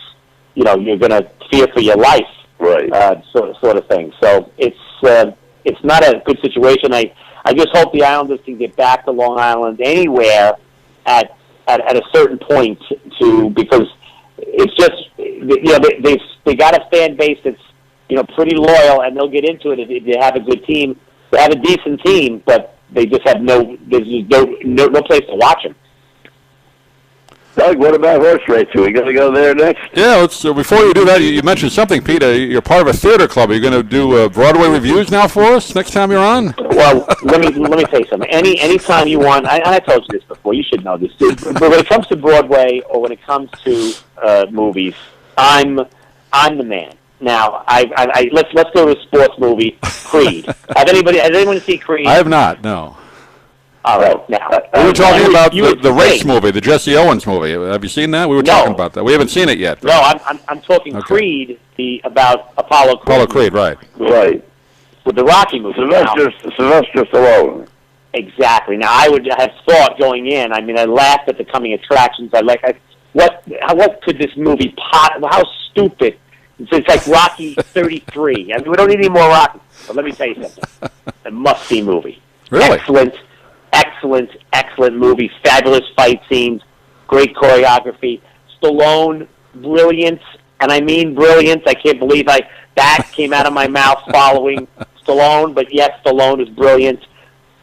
you're going to fear for your life, right? Sort of thing. So it's not a good situation. I just hope the Islanders can get back to Long Island anywhere at a certain point because it's just they got a fan base that's pretty loyal, and they'll get into it if they have a good team. They have a decent team, but they just have no place to watch them. Doug, what about horse racing? Are we going to go there next? Yeah, before you do that, you mentioned something, Peter. You're part of a theater club. Are you going to do Broadway reviews now for us next time you're on? Well, let me say something. Any time you want, I told you this before. You should know this too. But when it comes to Broadway or when it comes to movies, I'm the man. Now, let's go to a sports movie, Creed. Has anyone seen Creed? I have not. No. All right, now. We were talking about the race movie, the Jesse Owens movie. Have you seen that? We were talking about that. We haven't seen it yet. No, I'm talking Creed, about Apollo Creed. Apollo Creed, right. Right. With the Rocky movie. Sylvester Stallone. Exactly. Now, I would have thought going in, I laughed at the coming attractions. What could this movie how stupid. It's like Rocky 33. We don't need any more Rocky. But let me tell you something. A must-see movie. Really? Excellent movie. Fabulous fight scenes. Great choreography. Stallone, brilliant. And I mean brilliant. I can't believe that came out of my mouth following Stallone. But yes, Stallone is brilliant.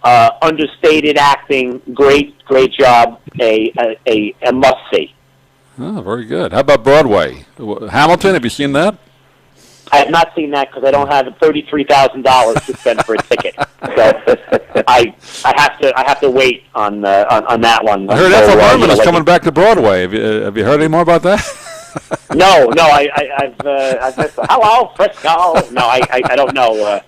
Understated acting. Great job. A must-see. Oh, very good. How about Broadway? Hamilton, have you seen that? I have not seen that because I don't have $33,000 to spend for a ticket. So I have to wait on that one. I heard Ethel Merman is coming back to Broadway. Have you heard any more about that? No. I've hello Frisco. No, I don't know.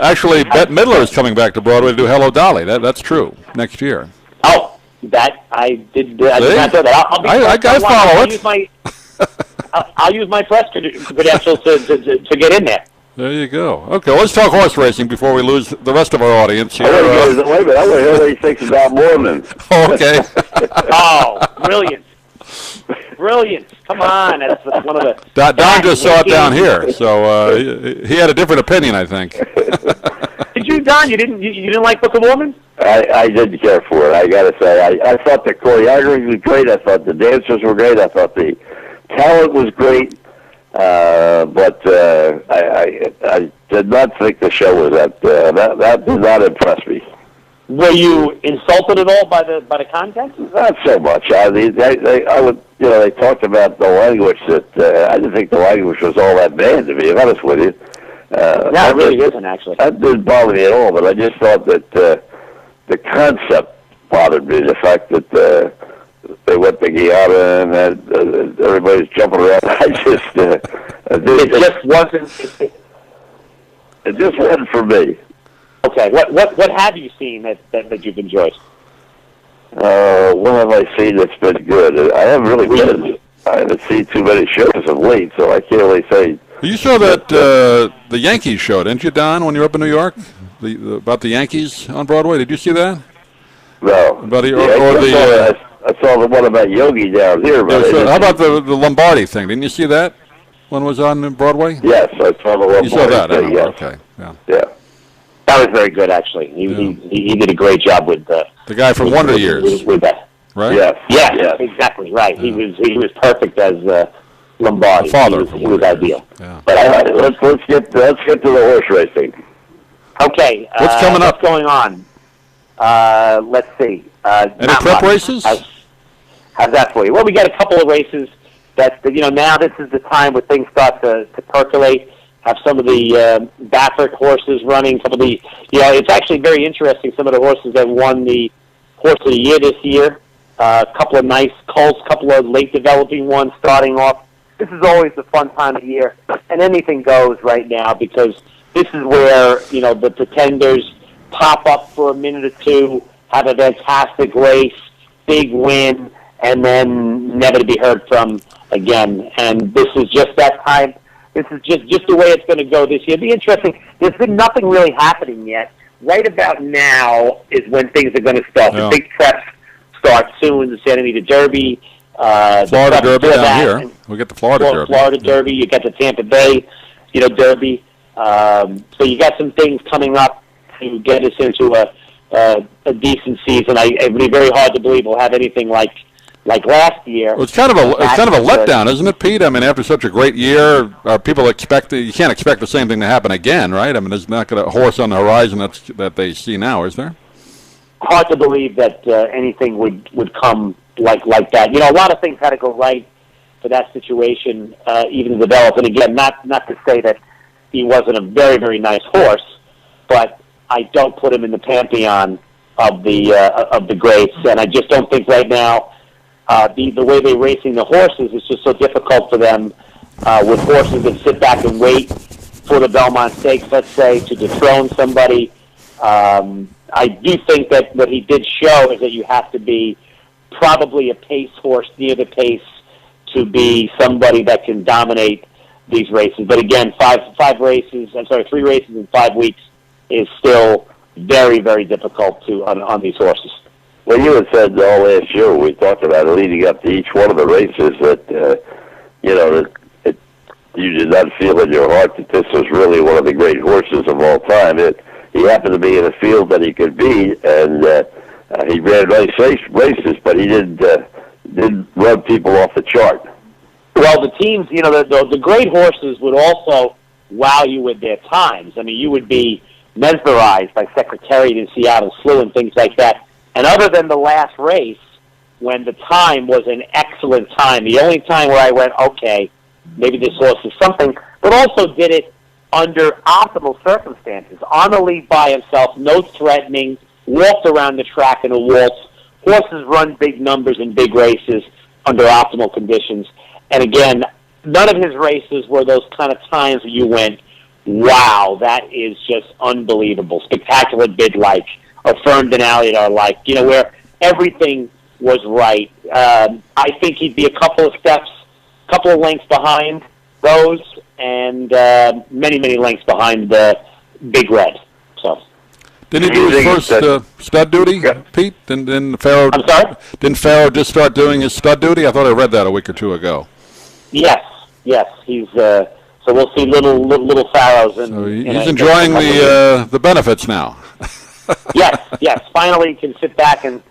Actually, Bette Midler is coming back to Broadway to do Hello Dolly. That's true next year. Oh. That I did not know that. I follow it. I'll use my press credentials to get in there. There you go. Okay, let's talk horse racing before we lose the rest of our audience here. Wait a minute, I want to hear what he thinks about Mormon. Oh, okay. Oh, brilliant! Come on, that's one of the. Don just saw it down here, so he had a different opinion, I think. Did you, Don? You didn't like Book of Mormon? I didn't care for it. I got to say, I thought the choreography was great. I thought the dancers were great. I thought the talent was great, but I did not think the show was that did not impress me. Were you insulted at all by the content? Not so much. They talked about the language that I didn't think the language was all that bad, to be honest with you. No, it really isn't, actually. That didn't bother me at all, but I just thought that the concept bothered me. The fact that they went to Guyana and that everybody's jumping around. It just wasn't. It just wasn't for me. Okay, what have you seen that you've enjoyed? What have I seen that's been good? I haven't seen too many shows of late, so I can't really say. You saw that the Yankees show, didn't you, Don, when you were up in New York? About the Yankees on Broadway. Did you see that? No. I saw the one about Yogi down here. How about the Lombardi thing? Didn't you see that? One was on Broadway? Yes, I saw the Lombardi You saw that? thing, yes. Okay. Yeah. That was very good, actually. He did a great job with the guy from Wonder Years. With that. Right? Yes, exactly right. Yeah. He was perfect as Lombardi. The father. He was ideal. Yeah. But let's get to the horse racing. Okay. What's coming up? What's going on? Let's see. Any prep races? How's that for you? Well, we got a couple of races that now this is the time where things start to percolate. Have some of the Baffert horses running. Some of the it's actually very interesting. Some of the horses that won the Horse of the Year this year. A couple of nice colts, couple of late developing ones starting off. This is always the fun time of year, and anything goes right now because this is where the pretenders pop up for a minute or two, have a fantastic race, big win, and then never to be heard from again. And this is just that time. This is just the way it's going to go this year. It'll be interesting. There's been nothing really happening yet. Right about now is when things are going to start. Yeah. The big preps start soon. The Santa Anita Derby. Florida Derby down here. We get the Florida Derby. Florida Derby. You got the Tampa Bay, Derby. So you got some things coming up to get us into a decent season. It would be very hard to believe we'll have anything like last year. Well, it's kind of a letdown, isn't it, Pete? I mean, after such a great year, people you can't expect the same thing to happen again, right? I mean, there's not a horse on the horizon that they see now, is there? Hard to believe that anything would come like that. A lot of things had to go right for that situation even to develop. And again, not to say that he wasn't a very, very nice horse, but I don't put him in the pantheon of the greats. And I just don't think right now the way they're racing the horses is just so difficult for them with horses that sit back and wait for the Belmont Stakes, let's say, to dethrone somebody. I do think that what he did show is that you have to be probably a pace horse near the pace to be somebody that can dominate these races. But again, 3 races in 5 weeks is still very, very difficult on these horses. Well, you had said all last year, we talked about it leading up to each one of the races that, you did not feel in your heart that this was really one of the great horses of all time. He happened to be in a field that he could beat, and he ran nice races, but he didn't run people off the chart. Well, the teams, the great horses would also wow you with their times. I mean, you would be mesmerized by Secretariat and Seattle Slew and things like that. And other than the last race, when the time was an excellent time, the only time where I went, okay, maybe this horse is something, but also did it under optimal circumstances. On the lead by himself, no threatening, walked around the track in a waltz. Horses run big numbers in big races under optimal conditions. And again, none of his races were those kind of times where you went, wow, that is just unbelievable, spectacular bid-like, or Ferndon Alliot-like, where everything was right. I think he'd be a couple of lengths behind those, and many, many lengths behind the Big Red. So, didn't he do his first stud duty, Pete? Didn't Farrow? I'm sorry? Didn't Farrow just start doing his stud duty? I thought I read that a week or two ago. Yes. He's so we'll see little Farrows. So he's enjoying the benefits now. Yes. Finally, can sit back and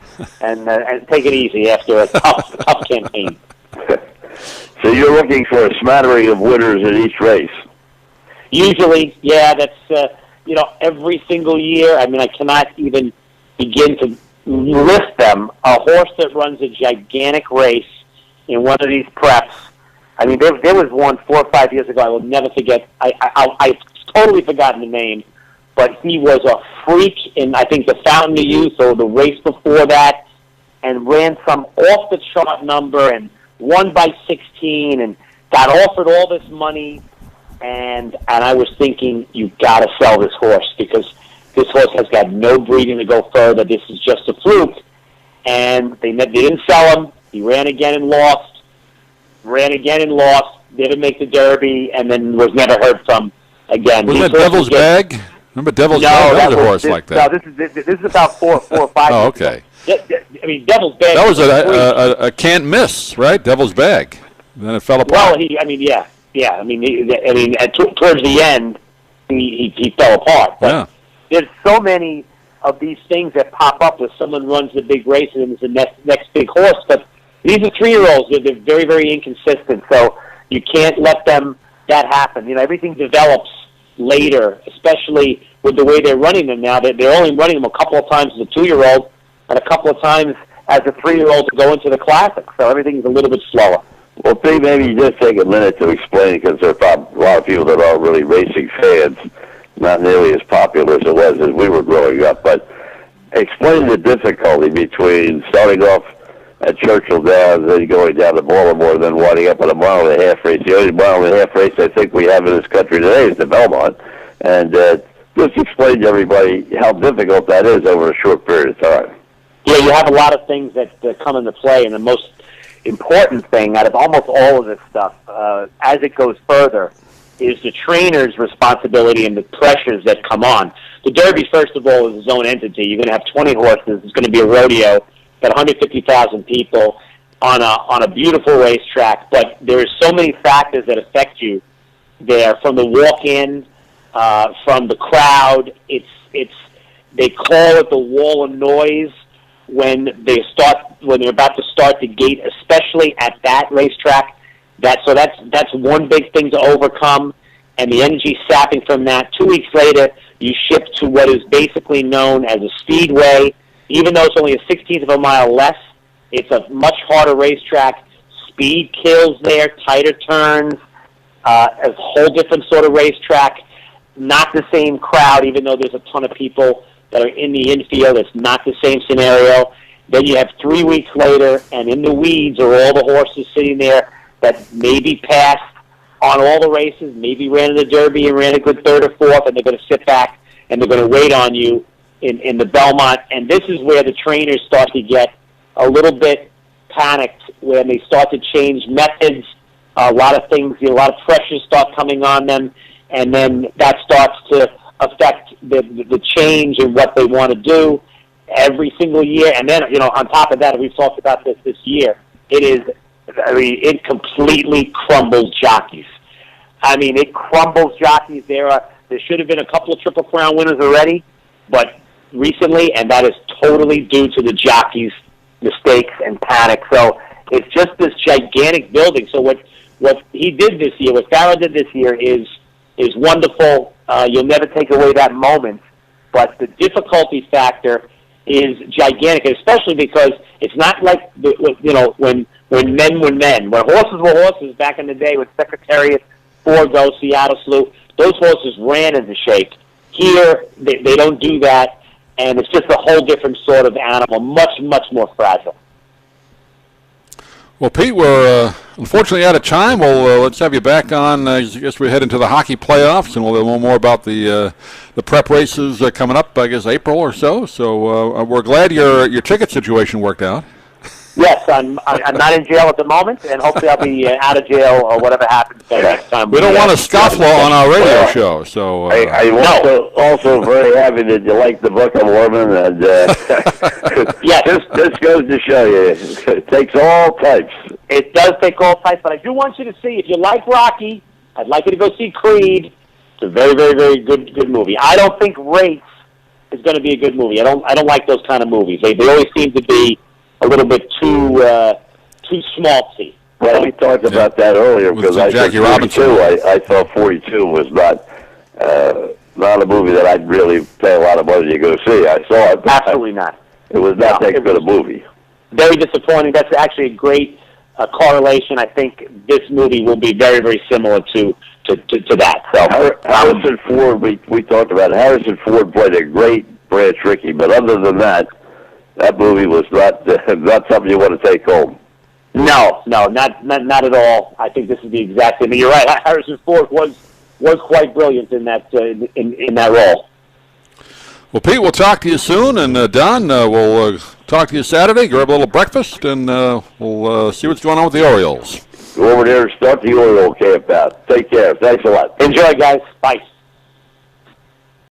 take it easy after a tough campaign. So you're looking for a smattering of winners in each race. Usually, yeah, that's, every single year. I mean, I cannot even begin to list them. A horse that runs a gigantic race in one of these preps. I mean, there was one 4 or 5 years ago I will never forget. I've totally forgotten the name, but he was a freak in, I think, the Fountain of Youth or the race before that, and ran some off-the-chart number and won by 16 and got offered all this money. And I was thinking, you've got to sell this horse because this horse has got no breeding to go further. This is just a fluke. And they didn't sell him. He ran again and lost. Didn't make the Derby, and then was never heard from again. Was that Devil's Bag? Remember Devil's Bag? That was a horse like that. No, this is about four or five. Oh, okay. I mean, Devil's Bag. That was a can't miss, right? Devil's Bag. Then it fell apart. Well, yeah. I mean, towards the end, he fell apart. But Yeah. There's so many of these things that pop up where someone runs the big race and it's the next big horse. But these are 3-year-olds. They're very, very inconsistent. So you can't let that happen. Everything develops later, especially with the way they're running them now. They're only running them a couple of times as a 2-year-old and a couple of times as a 3-year-old to go into the Classic. So everything's a little bit slower. Well, Pete, maybe you just take a minute to explain, because there are probably a lot of people that aren't really racing fans, not nearly as popular as it was as we were growing up, but explain the difficulty between starting off at Churchill Downs, then going down to Baltimore, then winding up at a 1.5-mile race. The only 1.5-mile race I think we have in this country today is the Belmont. And just explain to everybody how difficult that is over a short period of time. Yeah, you have a lot of things that come into play, and the most important thing out of almost all of this stuff, as it goes further, is the trainer's responsibility and the pressures that come on. The Derby, first of all, is its own entity. You're going to have 20 horses. It's going to be a rodeo, got 150,000 people on a beautiful racetrack. But there are so many factors that affect you there, from the walk-in, from the crowd. They call it the wall of noise when they're about to start the gate, especially at that racetrack. That's one big thing to overcome, and the energy sapping from that. 2 weeks later, you ship to what is basically known as a speedway. Even though it's only a 16th of a mile less, it's a much harder racetrack. Speed kills there, tighter turns, a whole different sort of racetrack. Not the same crowd, even though there's a ton of people that are in the infield. It's not the same scenario. Then you have 3 weeks later, and in the weeds are all the horses sitting there that maybe passed on all the races, maybe ran in the Derby and ran a good third or fourth, and they're going to sit back and they're going to wait on you in the Belmont. And this is where the trainers start to get a little bit panicked when they start to change methods. A lot of things, a lot of pressures start coming on them, and then that starts to affect the change in what they want to do every single year. And then, on top of that, we've talked about this year, it completely crumbles jockeys. It crumbles jockeys. There should have been a couple of Triple Crown winners already, but recently, and that is totally due to the jockeys' mistakes and panic. So it's just this gigantic building. So what he did this year, what Farrah did this year is wonderful. You'll never take away that moment, but the difficulty factor is gigantic, especially because it's not like when men were men, when horses were horses back in the day with Secretariat, Forgo, Seattle Slew. Those horses ran into shape. Here, they don't do that, and it's just a whole different sort of animal, much, much more fragile. Well, Pete, we're unfortunately out of time. Well, let's have you back on. I guess we head into the hockey playoffs, and we'll know more about the prep races coming up, I guess, April or so. So we're glad your ticket situation worked out. Yes, I'm not in jail at the moment, and hopefully I'll be out of jail or whatever happens next time. We don't want a scofflaw on our radio show. So I'm also very happy that you like the Book of Mormon, and this goes to show you it takes all types. It does take all types, but I do want you to see, if you like Rocky, I'd like you to go see Creed. It's a very, very, very good movie. I don't think Race is going to be a good movie. I don't like those kind of movies. They always seem to be a little bit too schmaltzy. Well, we talked about that earlier With because I said Jackie Robinson. 42. I thought 42 was not a movie that I'd really pay a lot of money to go see. I saw it, but Absolutely not. it was not that good a movie. Very disappointing. That's actually a great correlation. I think this movie will be very, very similar to that. So, Harrison Ford, we talked about it. Harrison Ford played a great Branch Rickey, but other than that, that movie was not something you want to take home. No, not at all. I think this is the exact same. You're right. Harrison Ford was quite brilliant in that in that role. Well, Pete, we'll talk to you soon, and Don, we'll talk to you Saturday. Grab a little breakfast, and we'll see what's going on with the Orioles. Go over there and start the Oriole camp out. Take care. Thanks a lot. Enjoy, guys. Bye.